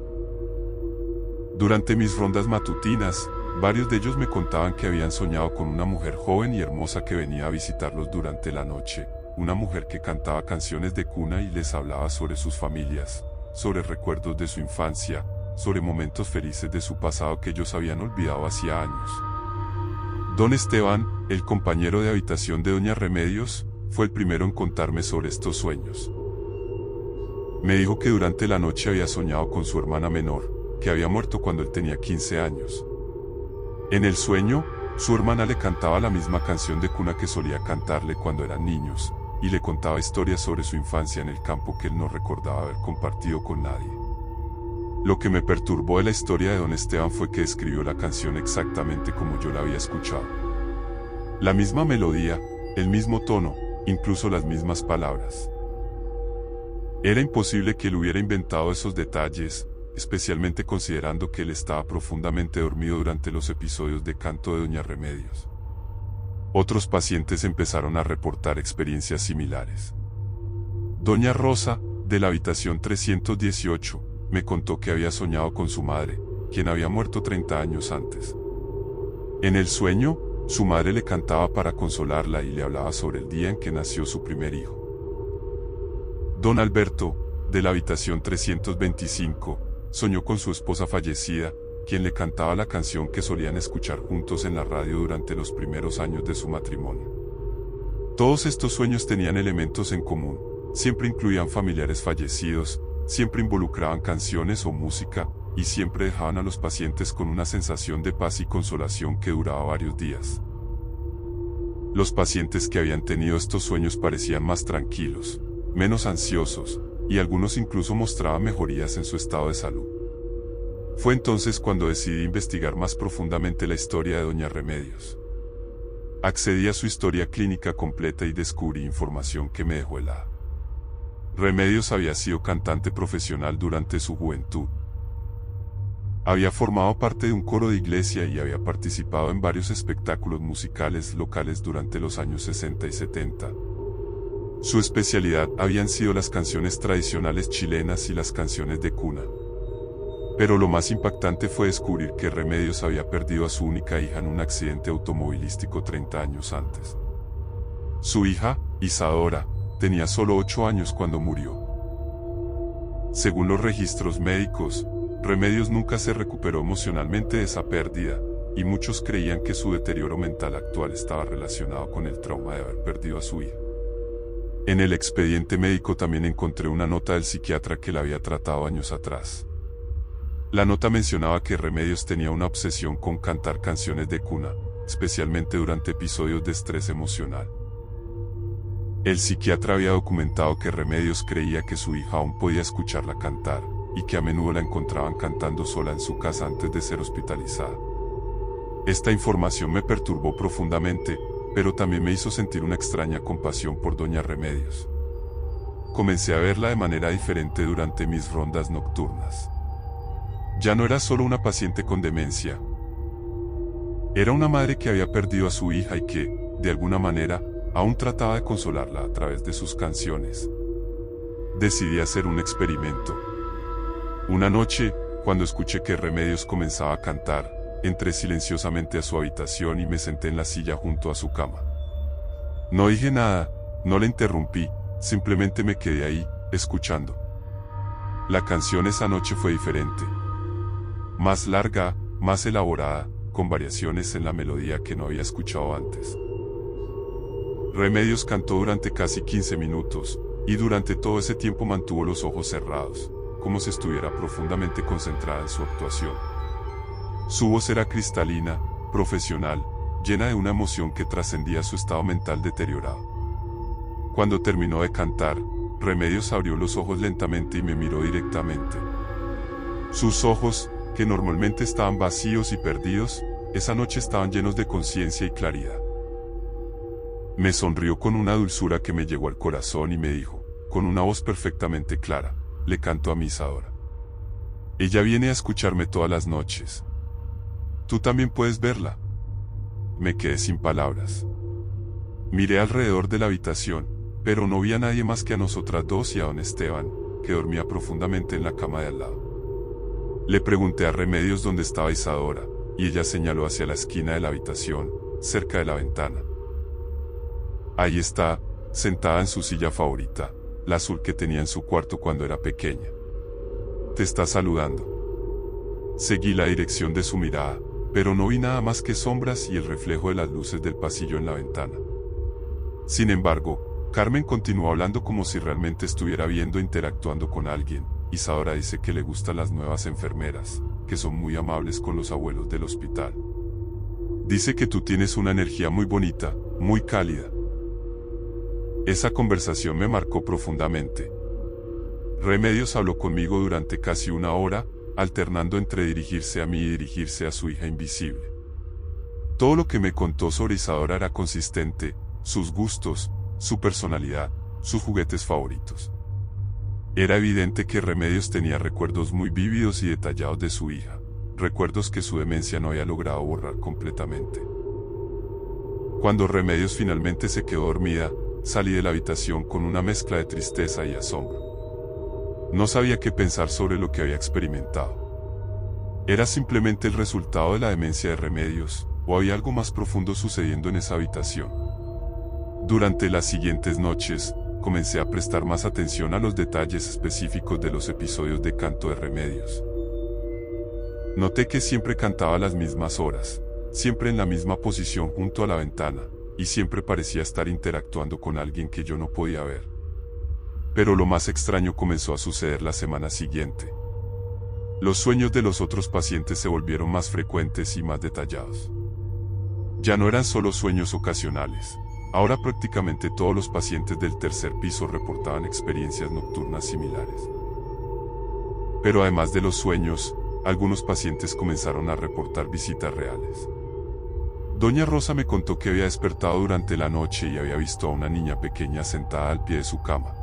Durante mis rondas matutinas, varios de ellos me contaban que habían soñado con una mujer joven y hermosa que venía a visitarlos durante la noche, una mujer que cantaba canciones de cuna y les hablaba sobre sus familias, sobre recuerdos de su infancia, sobre momentos felices de su pasado que ellos habían olvidado hacía años. Don Esteban, el compañero de habitación de doña Remedios, fue el primero en contarme sobre estos sueños. Me dijo que durante la noche había soñado con su hermana menor, que había muerto cuando él tenía 15 años. En el sueño, su hermana le cantaba la misma canción de cuna que solía cantarle cuando eran niños, y le contaba historias sobre su infancia en el campo que él no recordaba haber compartido con nadie. Lo que me perturbó de la historia de don Esteban fue que escribió la canción exactamente como yo la había escuchado. La misma melodía, el mismo tono, incluso las mismas palabras. Era imposible que él hubiera inventado esos detalles, especialmente considerando que él estaba profundamente dormido durante los episodios de canto de doña Remedios. Otros pacientes empezaron a reportar experiencias similares. Doña Rosa, de la habitación 318, me contó que había soñado con su madre, quien había muerto 30 años antes. En el sueño, su madre le cantaba para consolarla y le hablaba sobre el día en que nació su primer hijo. Don Alberto, de la habitación 325, soñó con su esposa fallecida, quien le cantaba la canción que solían escuchar juntos en la radio durante los primeros años de su matrimonio. Todos estos sueños tenían elementos en común, siempre incluían familiares fallecidos, siempre involucraban canciones o música, y siempre dejaban a los pacientes con una sensación de paz y consolación que duraba varios días. Los pacientes que habían tenido estos sueños parecían más tranquilos, menos ansiosos, y algunos incluso mostraban mejorías en su estado de salud. Fue entonces cuando decidí investigar más profundamente la historia de doña Remedios. Accedí a su historia clínica completa y descubrí información que me dejó helada. Remedios había sido cantante profesional durante su juventud. Había formado parte de un coro de iglesia y había participado en varios espectáculos musicales locales durante los años 60 y 70. Su especialidad habían sido las canciones tradicionales chilenas y las canciones de cuna. Pero lo más impactante fue descubrir que Remedios había perdido a su única hija en un accidente automovilístico 30 años antes. Su hija, Isadora, tenía solo 8 años cuando murió. Según los registros médicos, Remedios nunca se recuperó emocionalmente de esa pérdida, y muchos creían que su deterioro mental actual estaba relacionado con el trauma de haber perdido a su hija. En el expediente médico también encontré una nota del psiquiatra que la había tratado años atrás. La nota mencionaba que Remedios tenía una obsesión con cantar canciones de cuna, especialmente durante episodios de estrés emocional. El psiquiatra había documentado que Remedios creía que su hija aún podía escucharla cantar, y que a menudo la encontraban cantando sola en su casa antes de ser hospitalizada. Esta información me perturbó profundamente, pero también me hizo sentir una extraña compasión por doña Remedios. Comencé a verla de manera diferente durante mis rondas nocturnas. Ya no era solo una paciente con demencia. Era una madre que había perdido a su hija y que, de alguna manera, aún trataba de consolarla a través de sus canciones. Decidí hacer un experimento. Una noche, cuando escuché que Remedios comenzaba a cantar, entré silenciosamente a su habitación y me senté en la silla junto a su cama. No dije nada, no la interrumpí, simplemente me quedé ahí, escuchando. La canción esa noche fue diferente. Más larga, más elaborada, con variaciones en la melodía que no había escuchado antes. Remedios cantó durante casi 15 minutos, y durante todo ese tiempo mantuvo los ojos cerrados, como si estuviera profundamente concentrada en su actuación. Su voz era cristalina, profesional, llena de una emoción que trascendía su estado mental deteriorado. Cuando terminó de cantar, Remedios abrió los ojos lentamente y me miró directamente. Sus ojos, que normalmente estaban vacíos y perdidos, esa noche estaban llenos de conciencia y claridad. Me sonrió con una dulzura que me llegó al corazón y me dijo, con una voz perfectamente clara, le canto a mi Isadora. Ella viene a escucharme todas las noches. Tú también puedes verla. Me quedé sin palabras. Miré alrededor de la habitación, pero no vi a nadie más que a nosotras dos y a don Esteban, que dormía profundamente en la cama de al lado. Le pregunté a Remedios dónde estaba Isadora, y ella señaló hacia la esquina de la habitación, cerca de la ventana. Ahí está, sentada en su silla favorita, la azul que tenía en su cuarto cuando era pequeña. Te está saludando. Seguí la dirección de su mirada, pero no vi nada más que sombras y el reflejo de las luces del pasillo en la ventana. Sin embargo, Carmen continuó hablando como si realmente estuviera viendo e interactuando con alguien. Isadora dice que le gustan las nuevas enfermeras, que son muy amables con los abuelos del hospital. Dice que tú tienes una energía muy bonita, muy cálida. Esa conversación me marcó profundamente. Remedios habló conmigo durante casi una hora, alternando entre dirigirse a mí y dirigirse a su hija invisible. Todo lo que me contó sobre Isadora era consistente, sus gustos, su personalidad, sus juguetes favoritos. Era evidente que Remedios tenía recuerdos muy vívidos y detallados de su hija, recuerdos que su demencia no había logrado borrar completamente. Cuando Remedios finalmente se quedó dormida, salí de la habitación con una mezcla de tristeza y asombro. No sabía qué pensar sobre lo que había experimentado. ¿Era simplemente el resultado de la demencia de Remedios, o había algo más profundo sucediendo en esa habitación? Durante las siguientes noches, comencé a prestar más atención a los detalles específicos de los episodios de canto de Remedios. Noté que siempre cantaba a las mismas horas, siempre en la misma posición junto a la ventana, y siempre parecía estar interactuando con alguien que yo no podía ver. Pero lo más extraño comenzó a suceder la semana siguiente. Los sueños de los otros pacientes se volvieron más frecuentes y más detallados. Ya no eran solo sueños ocasionales. Ahora prácticamente todos los pacientes del tercer piso reportaban experiencias nocturnas similares. Pero además de los sueños, algunos pacientes comenzaron a reportar visitas reales. Doña Rosa me contó que había despertado durante la noche y había visto a una niña pequeña sentada al pie de su cama.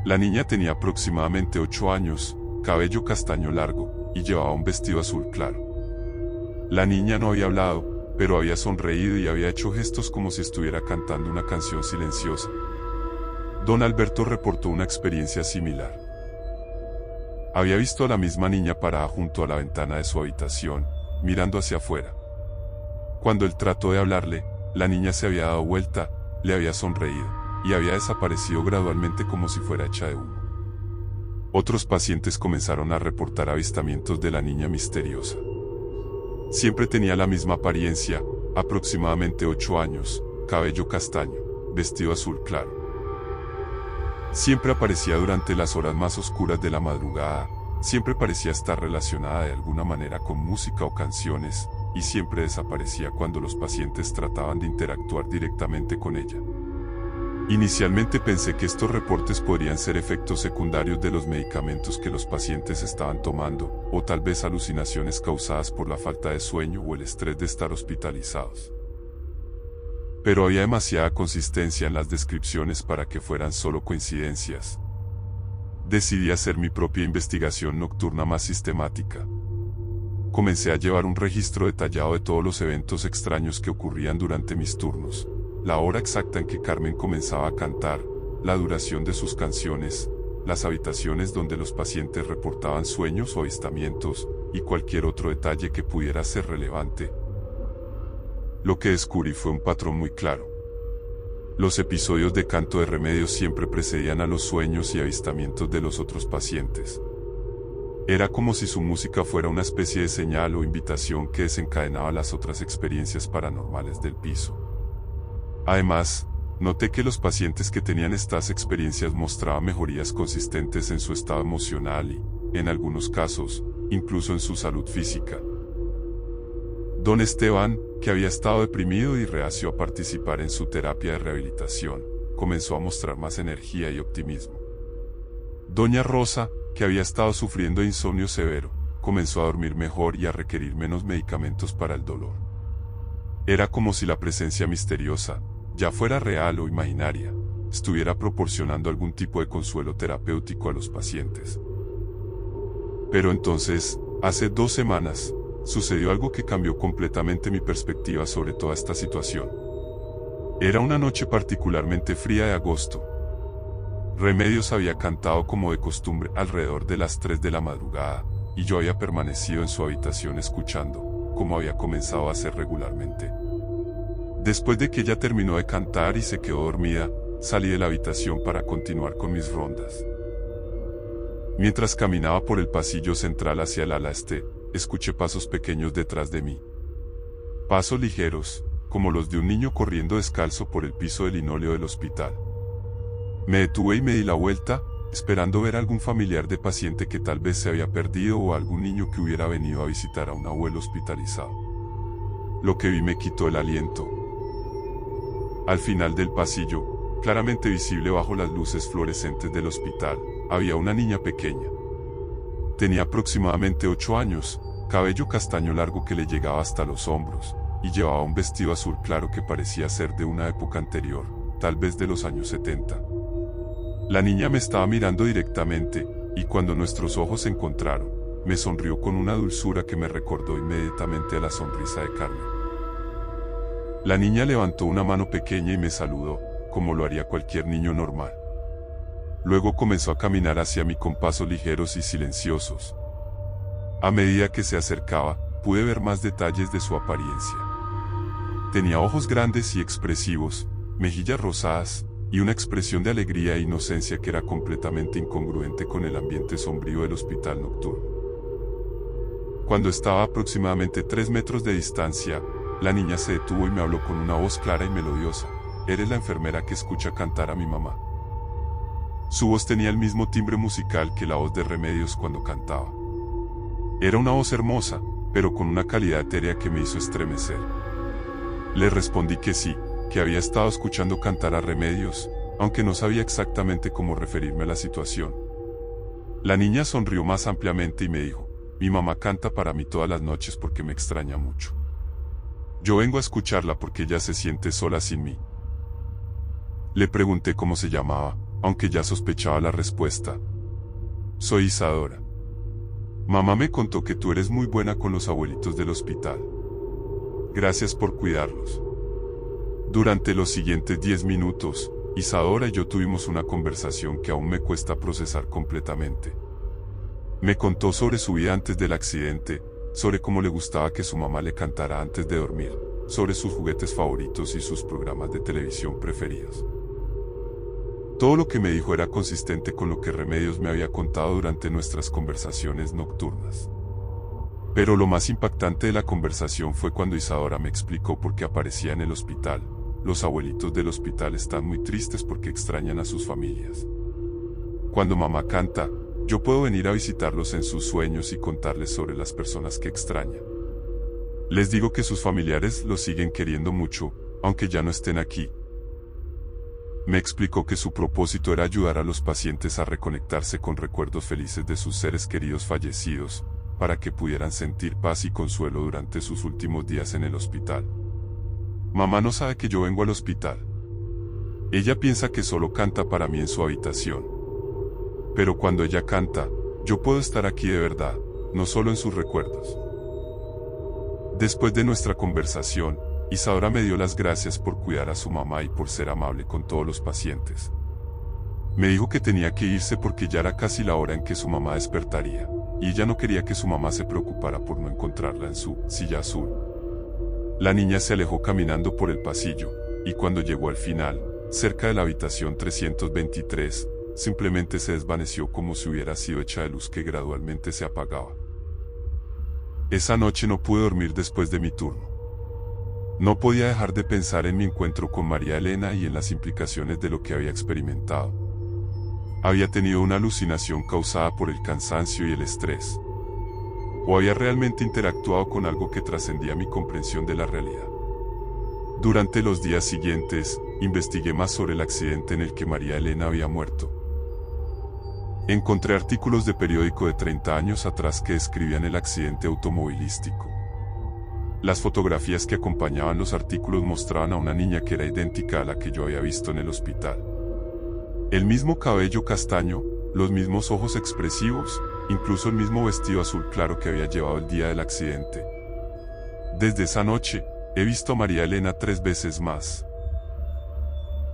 La niña tenía aproximadamente 8 años, cabello castaño largo, y llevaba un vestido azul claro. La niña no había hablado, pero había sonreído y había hecho gestos como si estuviera cantando una canción silenciosa. Don Alberto reportó una experiencia similar. Había visto a la misma niña parada junto a la ventana de su habitación, mirando hacia afuera. Cuando él trató de hablarle, la niña se había dado vuelta, le había sonreído, y había desaparecido gradualmente como si fuera hecha de humo. Otros pacientes comenzaron a reportar avistamientos de la niña misteriosa. Siempre tenía la misma apariencia, aproximadamente 8 años, cabello castaño, vestido azul claro. Siempre aparecía durante las horas más oscuras de la madrugada, siempre parecía estar relacionada de alguna manera con música o canciones, y siempre desaparecía cuando los pacientes trataban de interactuar directamente con ella. Inicialmente pensé que estos reportes podrían ser efectos secundarios de los medicamentos que los pacientes estaban tomando, o tal vez alucinaciones causadas por la falta de sueño o el estrés de estar hospitalizados. Pero había demasiada consistencia en las descripciones para que fueran solo coincidencias. Decidí hacer mi propia investigación nocturna más sistemática. Comencé a llevar un registro detallado de todos los eventos extraños que ocurrían durante mis turnos, la hora exacta en que Carmen comenzaba a cantar, la duración de sus canciones, las habitaciones donde los pacientes reportaban sueños o avistamientos, y cualquier otro detalle que pudiera ser relevante. Lo que descubrí fue un patrón muy claro. Los episodios de canto de Remedios siempre precedían a los sueños y avistamientos de los otros pacientes. Era como si su música fuera una especie de señal o invitación que desencadenaba las otras experiencias paranormales del piso. Además, noté que los pacientes que tenían estas experiencias mostraban mejorías consistentes en su estado emocional y, en algunos casos, incluso en su salud física. Don Esteban, que había estado deprimido y reacio a participar en su terapia de rehabilitación, comenzó a mostrar más energía y optimismo. Doña Rosa, que había estado sufriendo de insomnio severo, comenzó a dormir mejor y a requerir menos medicamentos para el dolor. Era como si la presencia misteriosa, ya fuera real o imaginaria, estuviera proporcionando algún tipo de consuelo terapéutico a los pacientes. Pero entonces, hace 2 semanas, sucedió algo que cambió completamente mi perspectiva sobre toda esta situación. Era una noche particularmente fría de agosto. Remedios había cantado como de costumbre alrededor de las 3 de la madrugada, y yo había permanecido en su habitación escuchando, como había comenzado a hacer regularmente. Después de que ella terminó de cantar y se quedó dormida, salí de la habitación para continuar con mis rondas. Mientras caminaba por el pasillo central hacia el ala este, escuché pasos pequeños detrás de mí. Pasos ligeros, como los de un niño corriendo descalzo por el piso de linóleo del hospital. Me detuve y me di la vuelta, esperando ver a algún familiar de paciente que tal vez se había perdido o algún niño que hubiera venido a visitar a un abuelo hospitalizado. Lo que vi me quitó el aliento. Al final del pasillo, claramente visible bajo las luces fluorescentes del hospital, había una niña pequeña. Tenía aproximadamente 8 años, cabello castaño largo que le llegaba hasta los hombros, y llevaba un vestido azul claro que parecía ser de una época anterior, tal vez de los años 70. La niña me estaba mirando directamente, y cuando nuestros ojos se encontraron, me sonrió con una dulzura que me recordó inmediatamente a la sonrisa de Carmen. La niña levantó una mano pequeña y me saludó, como lo haría cualquier niño normal. Luego comenzó a caminar hacia mí con pasos ligeros y silenciosos. A medida que se acercaba, pude ver más detalles de su apariencia. Tenía ojos grandes y expresivos, mejillas rosadas, y una expresión de alegría e inocencia que era completamente incongruente con el ambiente sombrío del hospital nocturno. Cuando estaba a aproximadamente 3 metros de distancia, la niña se detuvo y me habló con una voz clara y melodiosa. «Eres la enfermera que escucha cantar a mi mamá». Su voz tenía el mismo timbre musical que la voz de Remedios cuando cantaba. Era una voz hermosa, pero con una calidad etérea que me hizo estremecer. Le respondí que sí, que había estado escuchando cantar a Remedios, aunque no sabía exactamente cómo referirme a la situación. La niña sonrió más ampliamente y me dijo: «Mi mamá canta para mí todas las noches porque me extraña mucho. Yo vengo a escucharla porque ella se siente sola sin mí». Le pregunté cómo se llamaba, aunque ya sospechaba la respuesta. «Soy Isadora. Mamá me contó que tú eres muy buena con los abuelitos del hospital. Gracias por cuidarlos». Durante los siguientes 10 minutos, Isadora y yo tuvimos una conversación que aún me cuesta procesar completamente. Me contó sobre su vida antes del accidente, sobre cómo le gustaba que su mamá le cantara antes de dormir, sobre sus juguetes favoritos y sus programas de televisión preferidos. Todo lo que me dijo era consistente con lo que Remedios me había contado durante nuestras conversaciones nocturnas. Pero lo más impactante de la conversación fue cuando Isadora me explicó por qué aparecía en el hospital. Los abuelitos del hospital están muy tristes porque extrañan a sus familias. Cuando mamá canta, yo puedo venir a visitarlos en sus sueños y contarles sobre las personas que extrañan. Les digo que sus familiares los siguen queriendo mucho, aunque ya no estén aquí. Me explicó que su propósito era ayudar a los pacientes a reconectarse con recuerdos felices de sus seres queridos fallecidos, para que pudieran sentir paz y consuelo durante sus últimos días en el hospital. Mamá no sabe que yo vengo al hospital. Ella piensa que solo canta para mí en su habitación. Pero cuando ella canta, yo puedo estar aquí de verdad, no solo en sus recuerdos. Después de nuestra conversación, Isadora me dio las gracias por cuidar a su mamá y por ser amable con todos los pacientes. Me dijo que tenía que irse porque ya era casi la hora en que su mamá despertaría, y ella no quería que su mamá se preocupara por no encontrarla en su silla azul. La niña se alejó caminando por el pasillo, y cuando llegó al final, cerca de la habitación 323, simplemente se desvaneció como si hubiera sido hecha de luz que gradualmente se apagaba. Esa noche no pude dormir después de mi turno. No podía dejar de pensar en mi encuentro con María Elena y en las implicaciones de lo que había experimentado. Había tenido una alucinación causada por el cansancio y el estrés. O había realmente interactuado con algo que trascendía mi comprensión de la realidad. Durante los días siguientes, investigué más sobre el accidente en el que María Elena había muerto. Encontré artículos de periódico de 30 años atrás que describían el accidente automovilístico. Las fotografías que acompañaban los artículos mostraban a una niña que era idéntica a la que yo había visto en el hospital. El mismo cabello castaño, los mismos ojos expresivos, incluso el mismo vestido azul claro que había llevado el día del accidente. Desde esa noche, he visto a María Elena 3 veces más.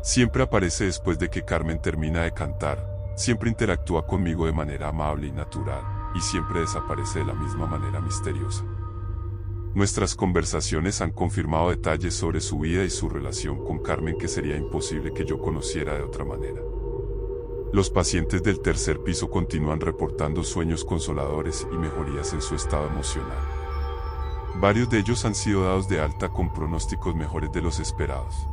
Siempre aparece después de que Carmen termina de cantar, siempre interactúa conmigo de manera amable y natural, y siempre desaparece de la misma manera misteriosa. Nuestras conversaciones han confirmado detalles sobre su vida y su relación con Carmen que sería imposible que yo conociera de otra manera. Los pacientes del tercer piso continúan reportando sueños consoladores y mejorías en su estado emocional. Varios de ellos han sido dados de alta con pronósticos mejores de los esperados.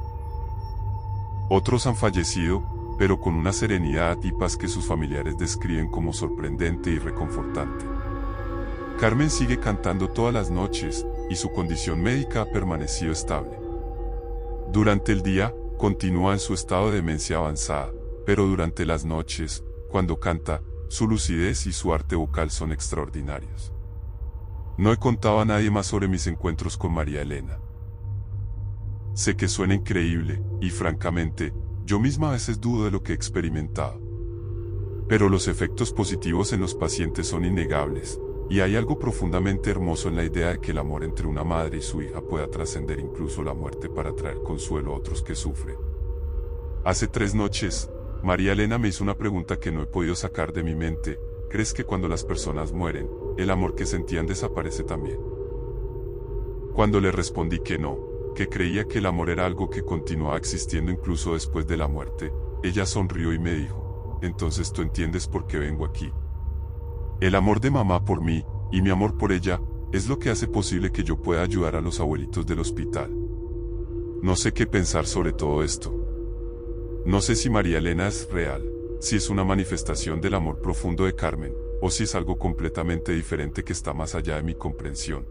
Otros han fallecido, pero con una serenidad y paz que sus familiares describen como sorprendente y reconfortante. Carmen sigue cantando todas las noches, y su condición médica ha permanecido estable. Durante el día, continúa en su estado de demencia avanzada, pero durante las noches, cuando canta, su lucidez y su arte vocal son extraordinarios. No he contado a nadie más sobre mis encuentros con María Elena. Sé que suena increíble, y francamente, yo misma a veces dudo de lo que he experimentado. Pero los efectos positivos en los pacientes son innegables, y hay algo profundamente hermoso en la idea de que el amor entre una madre y su hija pueda trascender incluso la muerte para traer consuelo a otros que sufren. Hace 3 noches, María Elena me hizo una pregunta que no he podido sacar de mi mente: ¿crees que cuando las personas mueren, el amor que sentían desaparece también? Cuando le respondí que no, que creía que el amor era algo que continuaba existiendo incluso después de la muerte, ella sonrió y me dijo: entonces tú entiendes por qué vengo aquí. El amor de mamá por mí, y mi amor por ella, es lo que hace posible que yo pueda ayudar a los abuelitos del hospital. No sé qué pensar sobre todo esto. No sé si María Elena es real, si es una manifestación del amor profundo de Carmen, o si es algo completamente diferente que está más allá de mi comprensión.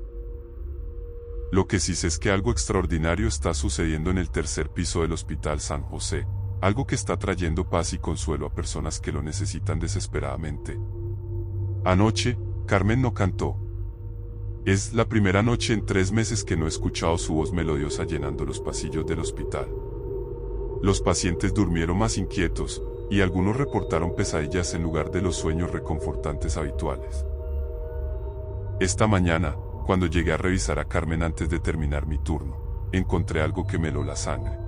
Lo que sí sé es que algo extraordinario está sucediendo en el tercer piso del Hospital San José, algo que está trayendo paz y consuelo a personas que lo necesitan desesperadamente. Anoche, Carmen no cantó. Es la primera noche en 3 meses que no he escuchado su voz melodiosa llenando los pasillos del hospital. Los pacientes durmieron más inquietos, y algunos reportaron pesadillas en lugar de los sueños reconfortantes habituales. Esta mañana, cuando llegué a revisar a Carmen antes de terminar mi turno, encontré algo que me heló la sangre.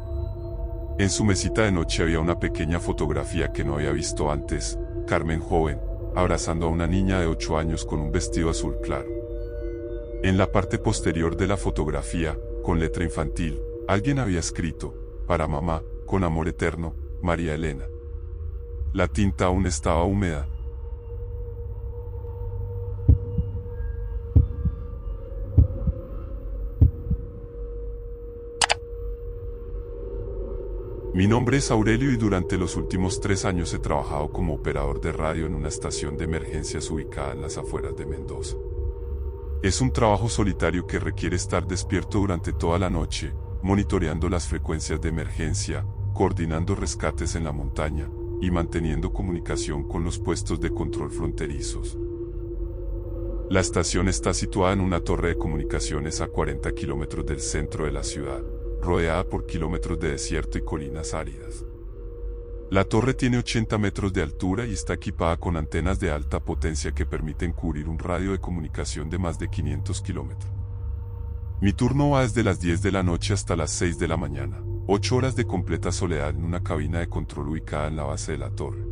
En su mesita de noche había una pequeña fotografía que no había visto antes: Carmen joven, abrazando a una niña de 8 años con un vestido azul claro. En la parte posterior de la fotografía, con letra infantil, alguien había escrito, para mamá, con amor eterno, María Elena. La tinta aún estaba húmeda. Mi nombre es Aurelio y durante los últimos 3 años he trabajado como operador de radio en una estación de emergencias ubicada en las afueras de Mendoza. Es un trabajo solitario que requiere estar despierto durante toda la noche, monitoreando las frecuencias de emergencia, coordinando rescates en la montaña y manteniendo comunicación con los puestos de control fronterizos. La estación está situada en una torre de comunicaciones a 40 kilómetros del centro de la ciudad, rodeada por kilómetros de desierto y colinas áridas. La torre tiene 80 metros de altura y está equipada con antenas de alta potencia que permiten cubrir un radio de comunicación de más de 500 kilómetros. Mi turno va desde las 10 de la noche hasta las 6 de la mañana, 8 horas de completa soledad en una cabina de control ubicada en la base de la torre.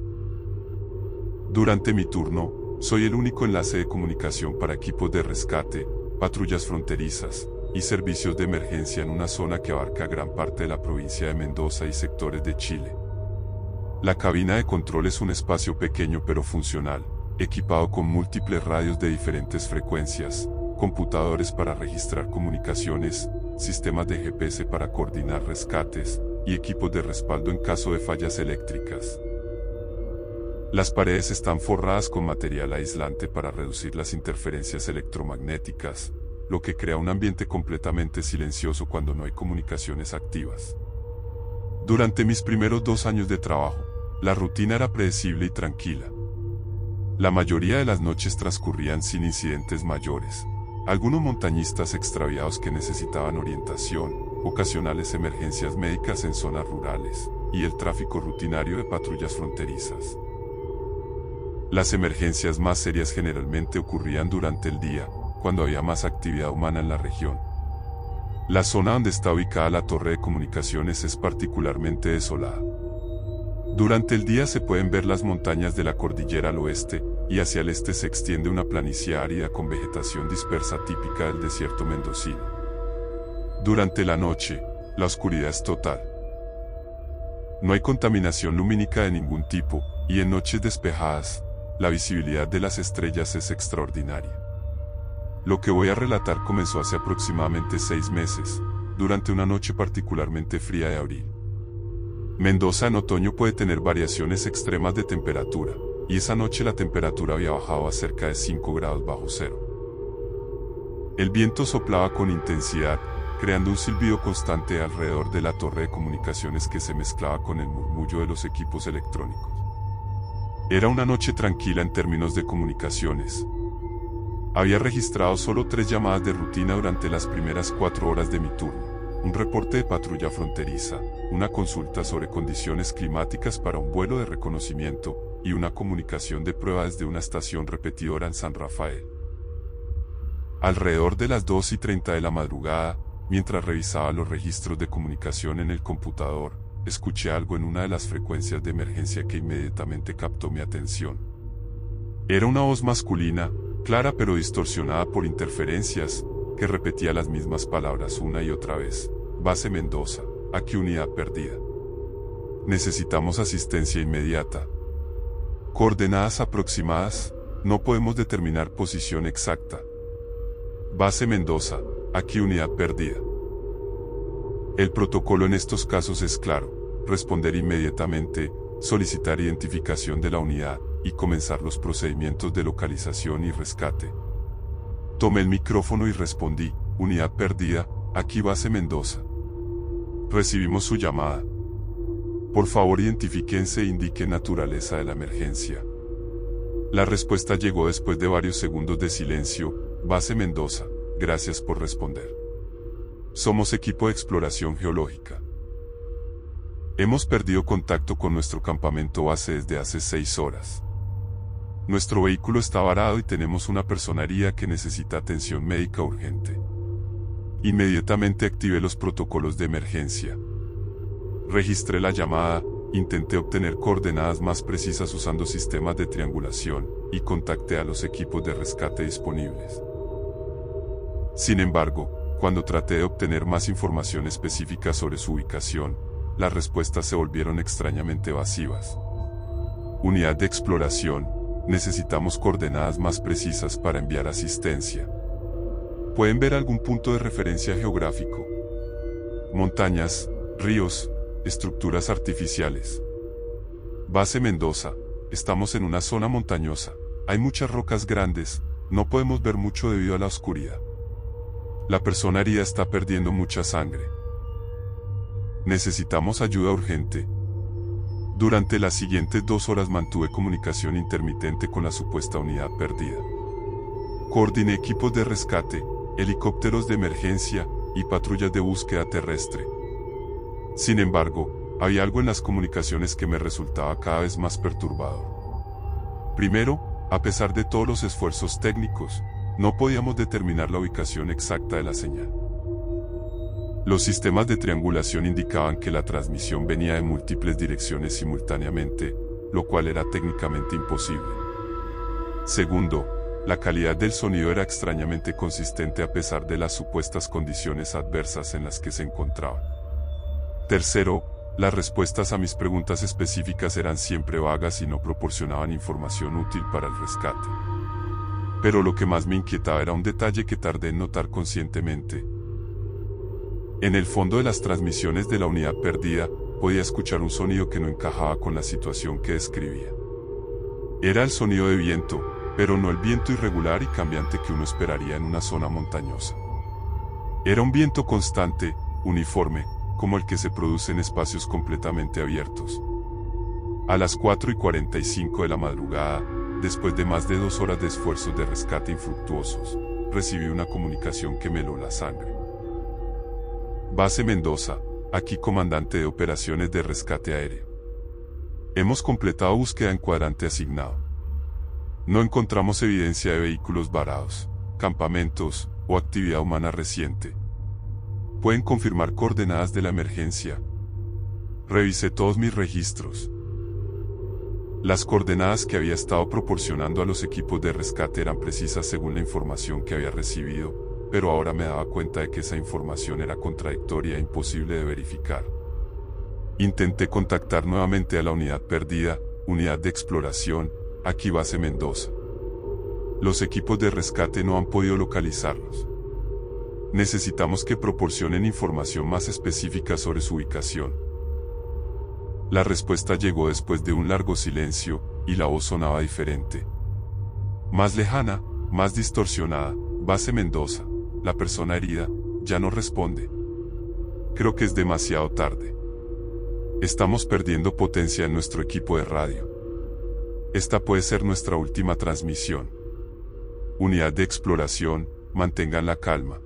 Durante mi turno, soy el único enlace de comunicación para equipos de rescate, patrullas fronterizas y servicios de emergencia en una zona que abarca gran parte de la provincia de Mendoza y sectores de Chile. La cabina de control es un espacio pequeño pero funcional, equipado con múltiples radios de diferentes frecuencias, computadores para registrar comunicaciones, sistemas de GPS para coordinar rescates, y equipos de respaldo en caso de fallas eléctricas. Las paredes están forradas con material aislante para reducir las interferencias electromagnéticas, lo que crea un ambiente completamente silencioso cuando no hay comunicaciones activas. Durante mis primeros 2 años de trabajo, la rutina era predecible y tranquila. La mayoría de las noches transcurrían sin incidentes mayores. Algunos montañistas extraviados que necesitaban orientación, ocasionales emergencias médicas en zonas rurales, y el tráfico rutinario de patrullas fronterizas. Las emergencias más serias generalmente ocurrían durante el día, cuando había más actividad humana en la región. La zona donde está ubicada la torre de comunicaciones es particularmente desolada. Durante el día se pueden ver las montañas de la cordillera al oeste, y hacia el este se extiende una planicie árida con vegetación dispersa típica del desierto mendocino. Durante la noche, la oscuridad es total. No hay contaminación lumínica de ningún tipo, y en noches despejadas, la visibilidad de las estrellas es extraordinaria. Lo que voy a relatar comenzó hace aproximadamente 6 meses, durante una noche particularmente fría de abril. Mendoza en otoño puede tener variaciones extremas de temperatura, y esa noche la temperatura había bajado a cerca de 5 grados bajo cero. El viento soplaba con intensidad, creando un silbido constante alrededor de la torre de comunicaciones que se mezclaba con el murmullo de los equipos electrónicos. Era una noche tranquila en términos de comunicaciones. Había registrado solo 3 llamadas de rutina durante las primeras 4 horas de mi turno, un reporte de patrulla fronteriza, una consulta sobre condiciones climáticas para un vuelo de reconocimiento, y una comunicación de prueba desde una estación repetidora en San Rafael. Alrededor de las 2:30 de la madrugada, mientras revisaba los registros de comunicación en el computador, escuché algo en una de las frecuencias de emergencia que inmediatamente captó mi atención. Era una voz masculina, clara pero distorsionada por interferencias, que repetía las mismas palabras una y otra vez. Base Mendoza, aquí unidad perdida. Necesitamos asistencia inmediata. Coordenadas aproximadas, no podemos determinar posición exacta. Base Mendoza, aquí unidad perdida. El protocolo en estos casos es claro: responder inmediatamente, solicitar identificación de la unidad, y comenzar los procedimientos de localización y rescate. Tomé el micrófono y respondí: unidad perdida, aquí base Mendoza. Recibimos su llamada. Por favor identifíquense e indiquen naturaleza de la emergencia. La respuesta llegó después de varios segundos de silencio: base Mendoza, gracias por responder. Somos equipo de exploración geológica. Hemos perdido contacto con nuestro campamento base desde hace 6 horas. Nuestro vehículo está varado y tenemos una persona herida que necesita atención médica urgente. Inmediatamente activé los protocolos de emergencia. Registré la llamada, intenté obtener coordenadas más precisas usando sistemas de triangulación, y contacté a los equipos de rescate disponibles. Sin embargo, cuando traté de obtener más información específica sobre su ubicación, las respuestas se volvieron extrañamente evasivas. Unidad de exploración, necesitamos coordenadas más precisas para enviar asistencia. ¿Pueden ver algún punto de referencia geográfico? Montañas, ríos, estructuras artificiales. Base Mendoza, estamos en una zona montañosa, hay muchas rocas grandes, no podemos ver mucho debido a la oscuridad. La persona herida está perdiendo mucha sangre. Necesitamos ayuda urgente. Durante las siguientes 2 horas mantuve comunicación intermitente con la supuesta unidad perdida. Coordiné equipos de rescate, helicópteros de emergencia y patrullas de búsqueda terrestre. Sin embargo, había algo en las comunicaciones que me resultaba cada vez más perturbador. Primero, a pesar de todos los esfuerzos técnicos, no podíamos determinar la ubicación exacta de la señal. Los sistemas de triangulación indicaban que la transmisión venía de múltiples direcciones simultáneamente, lo cual era técnicamente imposible. Segundo, la calidad del sonido era extrañamente consistente a pesar de las supuestas condiciones adversas en las que se encontraban. Tercero, las respuestas a mis preguntas específicas eran siempre vagas y no proporcionaban información útil para el rescate. Pero lo que más me inquietaba era un detalle que tardé en notar conscientemente. En el fondo de las transmisiones de la unidad perdida, podía escuchar un sonido que no encajaba con la situación que describía. Era el sonido de viento, pero no el viento irregular y cambiante que uno esperaría en una zona montañosa. Era un viento constante, uniforme, como el que se produce en espacios completamente abiertos. A las 4:45 de la madrugada, después de más de 2 horas de esfuerzos de rescate infructuosos, recibí una comunicación que me heló la sangre. Base Mendoza, aquí comandante de operaciones de rescate aéreo. Hemos completado búsqueda en cuadrante asignado. No encontramos evidencia de vehículos varados, campamentos o actividad humana reciente. ¿Pueden confirmar coordenadas de la emergencia? Revisé todos mis registros. Las coordenadas que había estado proporcionando a los equipos de rescate eran precisas según la información que había recibido, pero ahora me daba cuenta de que esa información era contradictoria e imposible de verificar. Intenté contactar nuevamente a la unidad perdida, unidad de exploración, aquí Base Mendoza. Los equipos de rescate no han podido localizarlos. Necesitamos que proporcionen información más específica sobre su ubicación. La respuesta llegó después de un largo silencio, y la voz sonaba diferente. Más lejana, más distorsionada. Base Mendoza, la persona herida, ya no responde. Creo que es demasiado tarde. Estamos perdiendo potencia en nuestro equipo de radio. Esta puede ser nuestra última transmisión. Unidad de exploración, mantengan la calma.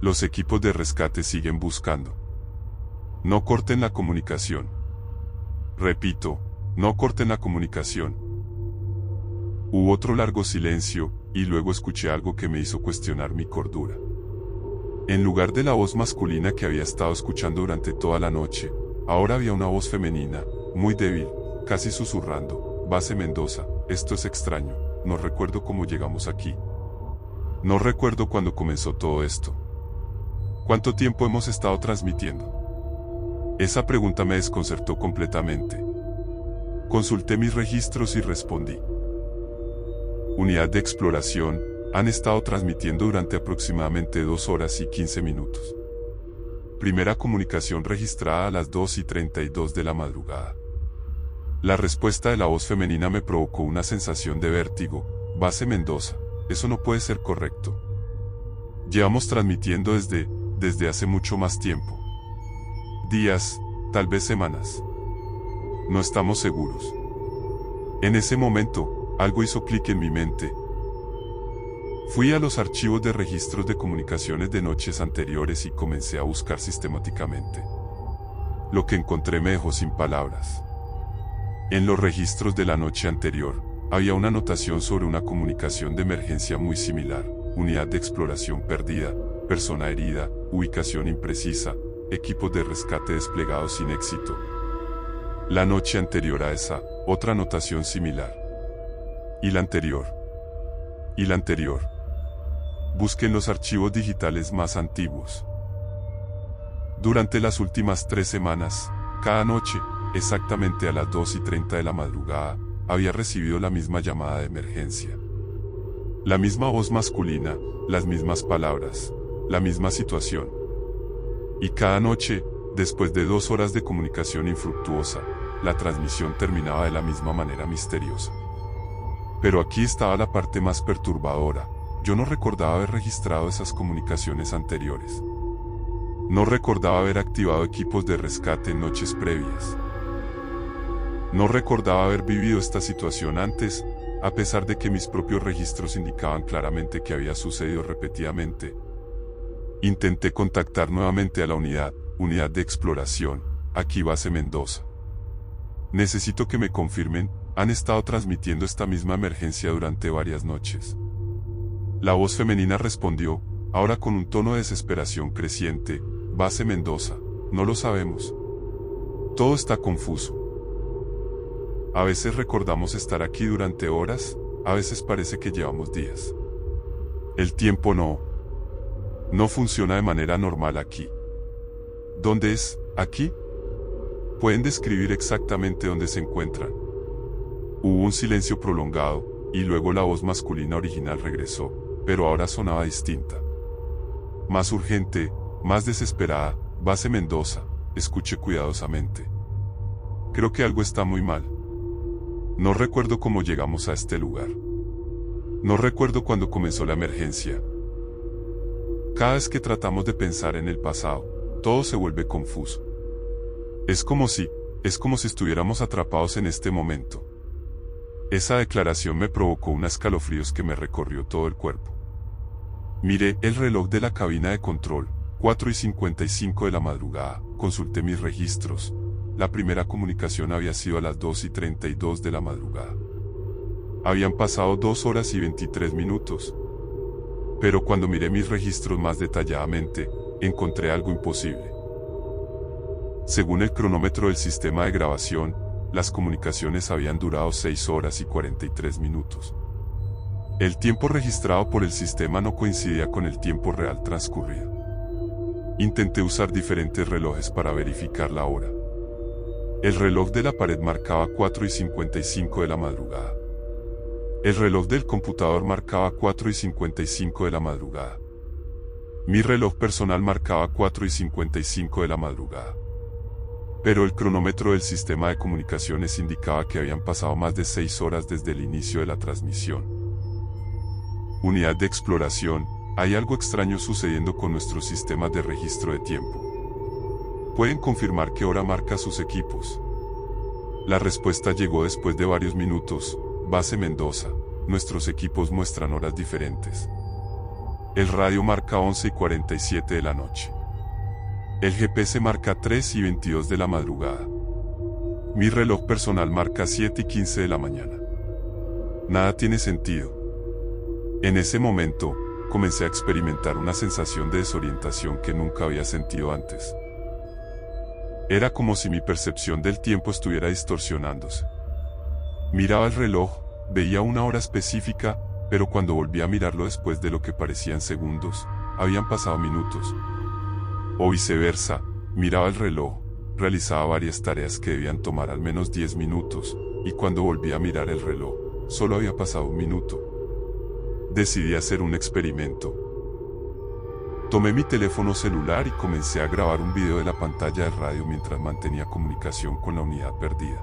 Los equipos de rescate siguen buscando. No corten la comunicación. Repito, no corten la comunicación. Hubo otro largo silencio, y luego escuché algo que me hizo cuestionar mi cordura. En lugar de la voz masculina que había estado escuchando durante toda la noche, ahora había una voz femenina, muy débil, casi susurrando. Base Mendoza, esto es extraño, no recuerdo cómo llegamos aquí. No recuerdo cuándo comenzó todo esto. ¿Cuánto tiempo hemos estado transmitiendo? Esa pregunta me desconcertó completamente. Consulté mis registros y respondí. Unidad de exploración, han estado transmitiendo durante aproximadamente 2 horas y 15 minutos. Primera comunicación registrada a las 2:32 de la madrugada. La respuesta de la voz femenina me provocó una sensación de vértigo. Base Mendoza, eso no puede ser correcto. Llevamos transmitiendo desde hace mucho más tiempo. Días, tal vez semanas. No estamos seguros. En ese momento, algo hizo clic en mi mente. Fui a los archivos de registros de comunicaciones de noches anteriores y comencé a buscar sistemáticamente. Lo que encontré me dejó sin palabras. En los registros de la noche anterior, había una anotación sobre una comunicación de emergencia muy similar, unidad de exploración perdida, persona herida, ubicación imprecisa, equipos de rescate desplegados sin éxito. La noche anterior a esa, otra anotación similar. Y la anterior. Y la anterior. Busquen los archivos digitales más antiguos. Durante las últimas 3 semanas, cada noche, exactamente a las 2:30 de la madrugada, había recibido la misma llamada de emergencia. La misma voz masculina, las mismas palabras, la misma situación. Y cada noche, después de 2 horas de comunicación infructuosa, la transmisión terminaba de la misma manera misteriosa. Pero aquí estaba la parte más perturbadora. Yo no recordaba haber registrado esas comunicaciones anteriores. No recordaba haber activado equipos de rescate en noches previas. No recordaba haber vivido esta situación antes, a pesar de que mis propios registros indicaban claramente que había sucedido repetidamente. Intenté contactar nuevamente a la unidad de exploración, aquí base Mendoza. Necesito que me confirmen, han estado transmitiendo esta misma emergencia durante varias noches. La voz femenina respondió, ahora con un tono de desesperación creciente, base Mendoza, no lo sabemos. Todo está confuso. A veces recordamos estar aquí durante horas, a veces parece que llevamos días. El tiempo no funciona de manera normal aquí. ¿Dónde es, aquí? ¿Pueden describir exactamente dónde se encuentran? Hubo un silencio prolongado, y luego la voz masculina original regresó, pero ahora sonaba distinta. Más urgente, más desesperada, base Mendoza, escuche cuidadosamente. Creo que algo está muy mal. No recuerdo cómo llegamos a este lugar. No recuerdo cuándo comenzó la emergencia. Cada vez que tratamos de pensar en el pasado, todo se vuelve confuso. Es como si estuviéramos atrapados en este momento. Esa declaración me provocó un escalofríos que me recorrió todo el cuerpo. Miré el reloj de la cabina de control, 4:55 de la madrugada, consulté mis registros. La primera comunicación había sido a las 2:32 de la madrugada. Habían pasado 2 horas y 23 minutos. Pero cuando miré mis registros más detalladamente, encontré algo imposible. Según el cronómetro del sistema de grabación, las comunicaciones habían durado 6 horas y 43 minutos. El tiempo registrado por el sistema no coincidía con el tiempo real transcurrido. Intenté usar diferentes relojes para verificar la hora. El reloj de la pared marcaba 4:55 de la madrugada. El reloj del computador marcaba 4:55 de la madrugada. Mi reloj personal marcaba 4:55 de la madrugada. Pero el cronómetro del sistema de comunicaciones indicaba que habían pasado más de 6 horas desde el inicio de la transmisión. Unidad de exploración, hay algo extraño sucediendo con nuestros sistemas de registro de tiempo. ¿Pueden confirmar qué hora marca sus equipos? La respuesta llegó después de varios minutos, base Mendoza, nuestros equipos muestran horas diferentes. El radio marca 11:47 de la noche. El GPS marca 3:22 de la madrugada. Mi reloj personal marca 7:15 de la mañana. Nada tiene sentido. En ese momento, comencé a experimentar una sensación de desorientación que nunca había sentido antes. Era como si mi percepción del tiempo estuviera distorsionándose. Miraba el reloj, veía una hora específica, pero cuando volví a mirarlo después de lo que parecían segundos, habían pasado minutos. O viceversa, miraba el reloj, realizaba varias tareas que debían tomar al menos 10 minutos, y cuando volví a mirar el reloj, solo había pasado 1 minuto. Decidí hacer un experimento. Tomé mi teléfono celular y comencé a grabar un video de la pantalla del radio mientras mantenía comunicación con la unidad perdida.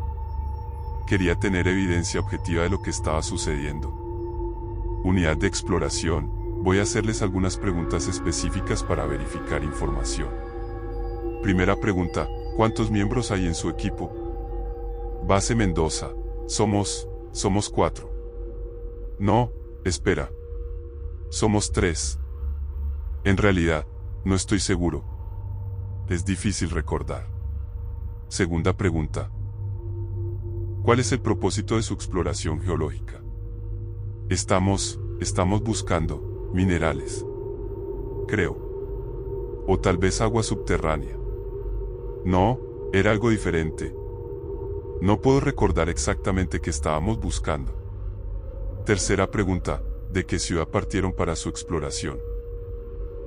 Quería tener evidencia objetiva de lo que estaba sucediendo. Unidad de exploración, voy a hacerles algunas preguntas específicas para verificar información. Primera pregunta, ¿cuántos miembros hay en su equipo? Base Mendoza, somos 4. No, espera. Somos 3. En realidad, no estoy seguro. Es difícil recordar. Segunda pregunta. ¿Cuál es el propósito de su exploración geológica? Estamos buscando minerales. Creo. O tal vez agua subterránea. No, era algo diferente. No puedo recordar exactamente qué estábamos buscando. Tercera pregunta, ¿de qué ciudad partieron para su exploración?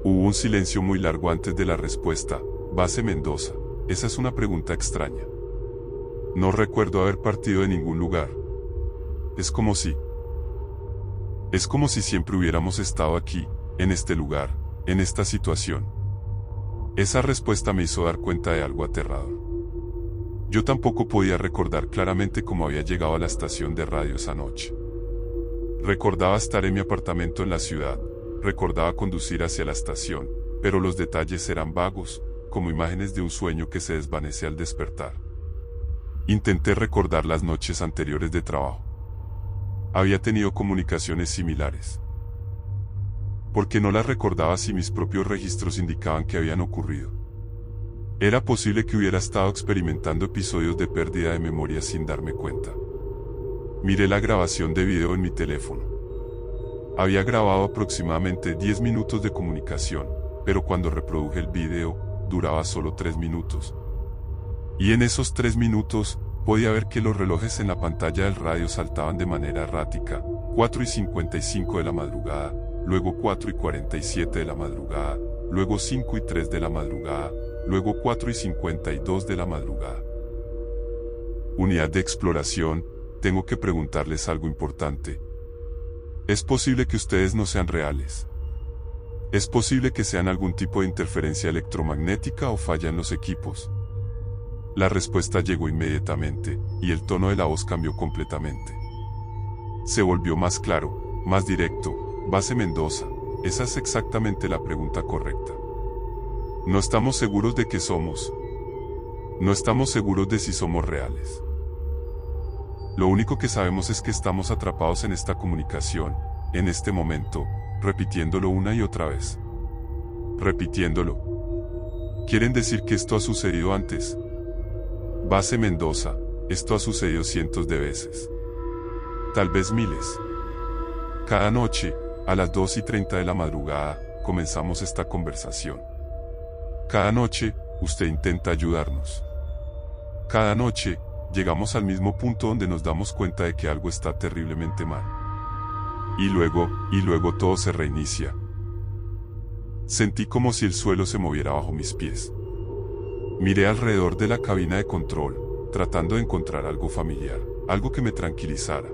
Hubo un silencio muy largo antes de la respuesta. Base Mendoza. Esa es una pregunta extraña. No recuerdo haber partido de ningún lugar. Es como si siempre hubiéramos estado aquí, en este lugar, en esta situación. Esa respuesta me hizo dar cuenta de algo aterrador. Yo tampoco podía recordar claramente cómo había llegado a la estación de radio esa noche. Recordaba estar en mi apartamento en la ciudad, recordaba conducir hacia la estación, pero los detalles eran vagos, como imágenes de un sueño que se desvanece al despertar. Intenté recordar las noches anteriores de trabajo. Había tenido comunicaciones similares. ¿Por qué no las recordaba si mis propios registros indicaban que habían ocurrido? Era posible que hubiera estado experimentando episodios de pérdida de memoria sin darme cuenta. Miré la grabación de video en mi teléfono. Había grabado aproximadamente 10 minutos de comunicación, pero cuando reproduje el video, duraba solo 3 minutos. Y en esos 3 minutos, podía ver que los relojes en la pantalla del radio saltaban de manera errática, 4:55 de la madrugada, luego 4:47 de la madrugada, luego 5:03 de la madrugada, luego 4:52 de la madrugada. Unidad de exploración, tengo que preguntarles algo importante. ¿Es posible que ustedes no sean reales? ¿Es posible que sean algún tipo de interferencia electromagnética o falla en los equipos? La respuesta llegó inmediatamente, y el tono de la voz cambió completamente. Se volvió más claro, más directo. Base Mendoza, esa es exactamente la pregunta correcta. No estamos seguros de qué somos. No estamos seguros de si somos reales. Lo único que sabemos es que estamos atrapados en esta comunicación, en este momento, repitiéndolo una y otra vez. Repitiéndolo. ¿Quieren decir que esto ha sucedido antes? Base Mendoza, esto ha sucedido cientos de veces. Tal vez miles. Cada noche, a las 2:30 de la madrugada, comenzamos esta conversación. Cada noche, usted intenta ayudarnos. Cada noche, llegamos al mismo punto donde nos damos cuenta de que algo está terriblemente mal. Y luego todo se reinicia. Sentí como si el suelo se moviera bajo mis pies. Miré alrededor de la cabina de control, tratando de encontrar algo familiar, algo que me tranquilizara.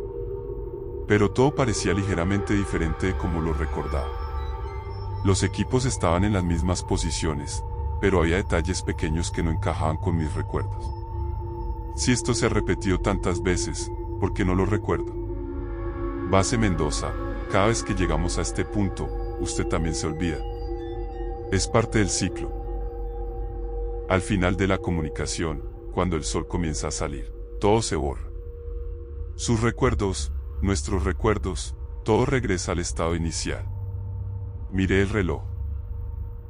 Pero todo parecía ligeramente diferente de como lo recordaba. Los equipos estaban en las mismas posiciones, pero había detalles pequeños que no encajaban con mis recuerdos. Si esto se ha repetido tantas veces, ¿por qué no lo recuerdo? Base Mendoza, cada vez que llegamos a este punto, usted también se olvida. Es parte del ciclo. Al final de la comunicación, cuando el sol comienza a salir, todo se borra. Sus recuerdos, nuestros recuerdos, todo regresa al estado inicial. Miré el reloj.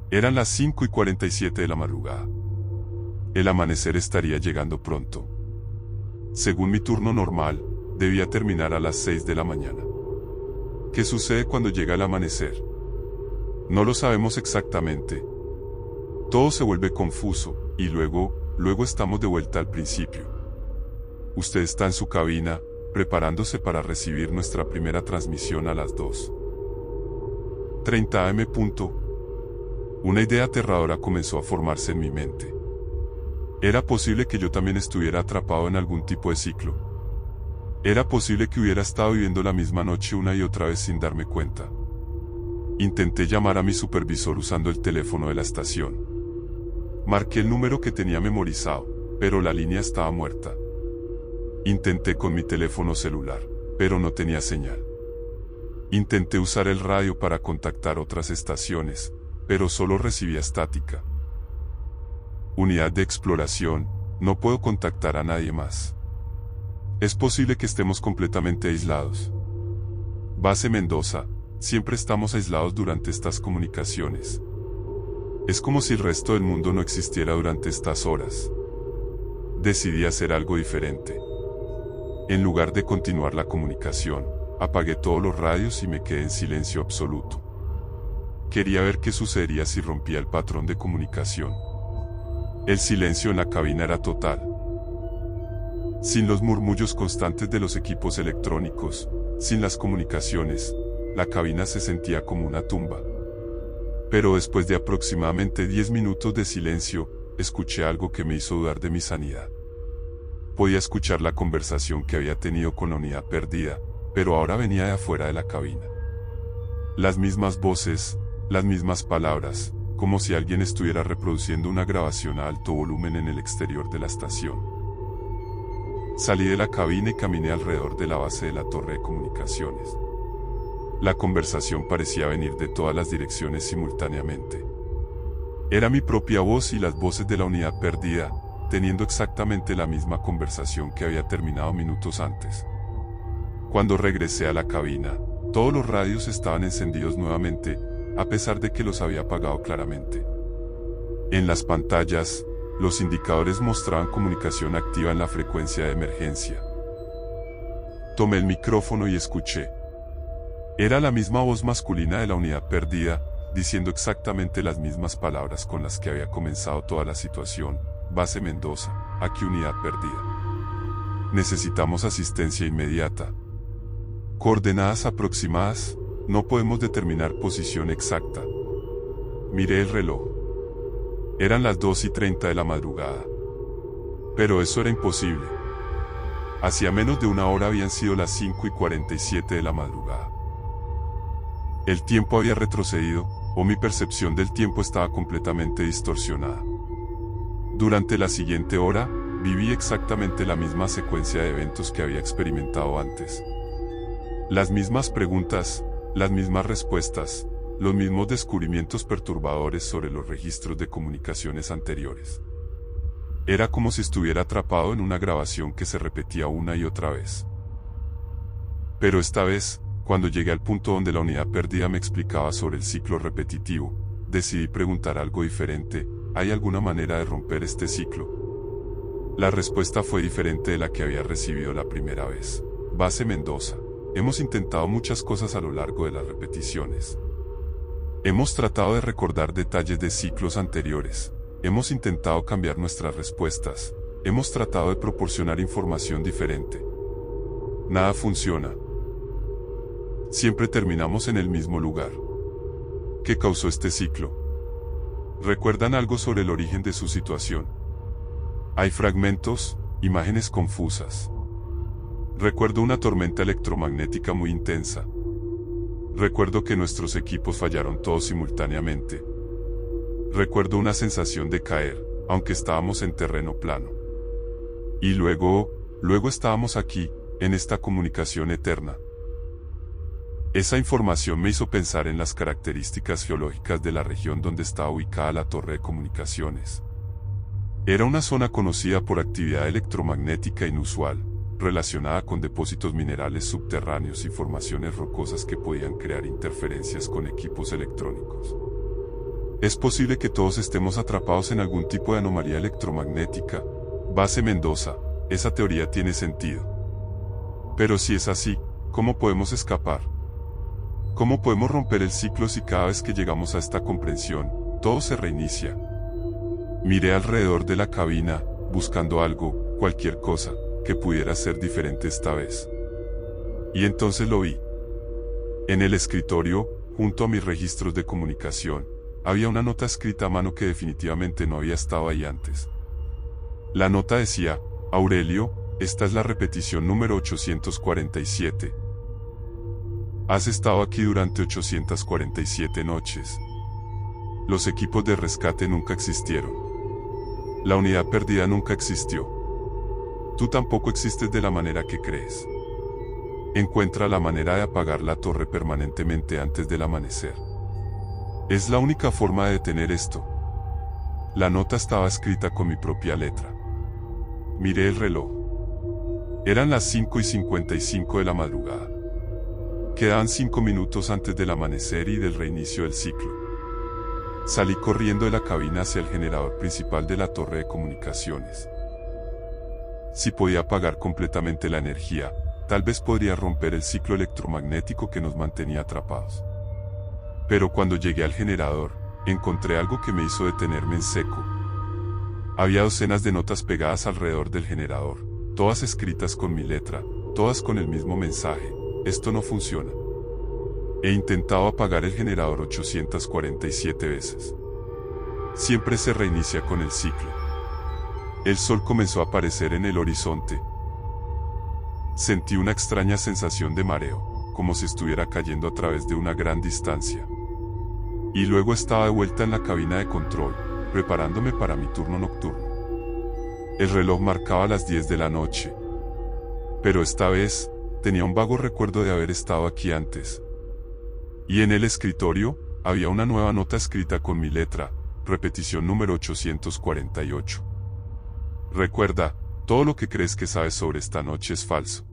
Eran las 5:47 de la madrugada. El amanecer estaría llegando pronto. Según mi turno normal, debía terminar a las 6 de la mañana. ¿Qué sucede cuando llega el amanecer? No lo sabemos exactamente. Todo se vuelve confuso, y luego estamos de vuelta al principio. Usted está en su cabina, preparándose para recibir nuestra primera transmisión a las 2:30 am. Una idea aterradora comenzó a formarse en mi mente. Era posible que yo también estuviera atrapado en algún tipo de ciclo. Era posible que hubiera estado viviendo la misma noche una y otra vez sin darme cuenta. Intenté llamar a mi supervisor usando el teléfono de la estación. Marqué el número que tenía memorizado, pero la línea estaba muerta. Intenté con mi teléfono celular, pero no tenía señal. Intenté usar el radio para contactar otras estaciones, pero solo recibía estática. Unidad de exploración, no puedo contactar a nadie más. Es posible que estemos completamente aislados. Base Mendoza, siempre estamos aislados durante estas comunicaciones. Es como si el resto del mundo no existiera durante estas horas. Decidí hacer algo diferente. En lugar de continuar la comunicación, apagué todos los radios y me quedé en silencio absoluto. Quería ver qué sucedería si rompía el patrón de comunicación. El silencio en la cabina era total. Sin los murmullos constantes de los equipos electrónicos, sin las comunicaciones, la cabina se sentía como una tumba. Pero después de aproximadamente 10 minutos de silencio, escuché algo que me hizo dudar de mi sanidad. Podía escuchar la conversación que había tenido con la unidad perdida, pero ahora venía de afuera de la cabina. Las mismas voces, las mismas palabras, como si alguien estuviera reproduciendo una grabación a alto volumen en el exterior de la estación. Salí de la cabina y caminé alrededor de la base de la torre de comunicaciones. La conversación parecía venir de todas las direcciones simultáneamente. Era mi propia voz y las voces de la unidad perdida, teniendo exactamente la misma conversación que había terminado minutos antes. Cuando regresé a la cabina, todos los radios estaban encendidos nuevamente, a pesar de que los había apagado claramente. En las pantallas, los indicadores mostraban comunicación activa en la frecuencia de emergencia. Tomé el micrófono y escuché. Era la misma voz masculina de la unidad perdida, diciendo exactamente las mismas palabras con las que había comenzado toda la situación. Base Mendoza, aquí unidad perdida. Necesitamos asistencia inmediata. Coordenadas aproximadas, no podemos determinar posición exacta. Miré el reloj. Eran las 2:30 de la madrugada. Pero eso era imposible. Hacía menos de una hora habían sido las 5:47 de la madrugada. El tiempo había retrocedido, o mi percepción del tiempo estaba completamente distorsionada. Durante la siguiente hora, viví exactamente la misma secuencia de eventos que había experimentado antes. Las mismas preguntas, las mismas respuestas, los mismos descubrimientos perturbadores sobre los registros de comunicaciones anteriores. Era como si estuviera atrapado en una grabación que se repetía una y otra vez. Pero esta vez, cuando llegué al punto donde la unidad perdida me explicaba sobre el ciclo repetitivo, decidí preguntar algo diferente. ¿Hay alguna manera de romper este ciclo? La respuesta fue diferente de la que había recibido la primera vez. Base Mendoza. Hemos intentado muchas cosas a lo largo de las repeticiones. Hemos tratado de recordar detalles de ciclos anteriores. Hemos intentado cambiar nuestras respuestas. Hemos tratado de proporcionar información diferente. Nada funciona. Siempre terminamos en el mismo lugar. ¿Qué causó este ciclo? ¿Recuerdan algo sobre el origen de su situación? Hay fragmentos, imágenes confusas. Recuerdo una tormenta electromagnética muy intensa. Recuerdo que nuestros equipos fallaron todos simultáneamente. Recuerdo una sensación de caer, aunque estábamos en terreno plano. Y luego estábamos aquí, en esta comunicación eterna. Esa información me hizo pensar en las características geológicas de la región donde estaba ubicada la torre de comunicaciones. Era una zona conocida por actividad electromagnética inusual, relacionada con depósitos minerales subterráneos y formaciones rocosas que podían crear interferencias con equipos electrónicos. Es posible que todos estemos atrapados en algún tipo de anomalía electromagnética. Base Mendoza, esa teoría tiene sentido. Pero si es así, ¿cómo podemos escapar? ¿Cómo podemos romper el ciclo si cada vez que llegamos a esta comprensión, todo se reinicia? Miré alrededor de la cabina, buscando algo, cualquier cosa, que pudiera ser diferente esta vez. Y entonces lo vi. En el escritorio, junto a mis registros de comunicación, había una nota escrita a mano que definitivamente no había estado ahí antes. La nota decía: Aurelio, esta es la repetición número 847. Has estado aquí durante 847 noches. Los equipos de rescate nunca existieron. La unidad perdida nunca existió. Tú tampoco existes de la manera que crees. Encuentra la manera de apagar la torre permanentemente antes del amanecer. Es la única forma de detener esto. La nota estaba escrita con mi propia letra. Miré el reloj. Eran las 5:55 de la madrugada. Quedaban 5 minutos antes del amanecer y del reinicio del ciclo. Salí corriendo de la cabina hacia el generador principal de la torre de comunicaciones. Si podía apagar completamente la energía, tal vez podría romper el ciclo electromagnético que nos mantenía atrapados. Pero cuando llegué al generador, encontré algo que me hizo detenerme en seco. Había docenas de notas pegadas alrededor del generador, todas escritas con mi letra, todas con el mismo mensaje: esto no funciona. He intentado apagar el generador 847 veces. Siempre se reinicia con el ciclo. El sol comenzó a aparecer en el horizonte. Sentí una extraña sensación de mareo, como si estuviera cayendo a través de una gran distancia. Y luego estaba de vuelta en la cabina de control, preparándome para mi turno nocturno. El reloj marcaba las 10 de la noche. Pero esta vez, tenía un vago recuerdo de haber estado aquí antes. Y en el escritorio, había una nueva nota escrita con mi letra, repetición número 848. Recuerda, todo lo que crees que sabes sobre esta noche es falso.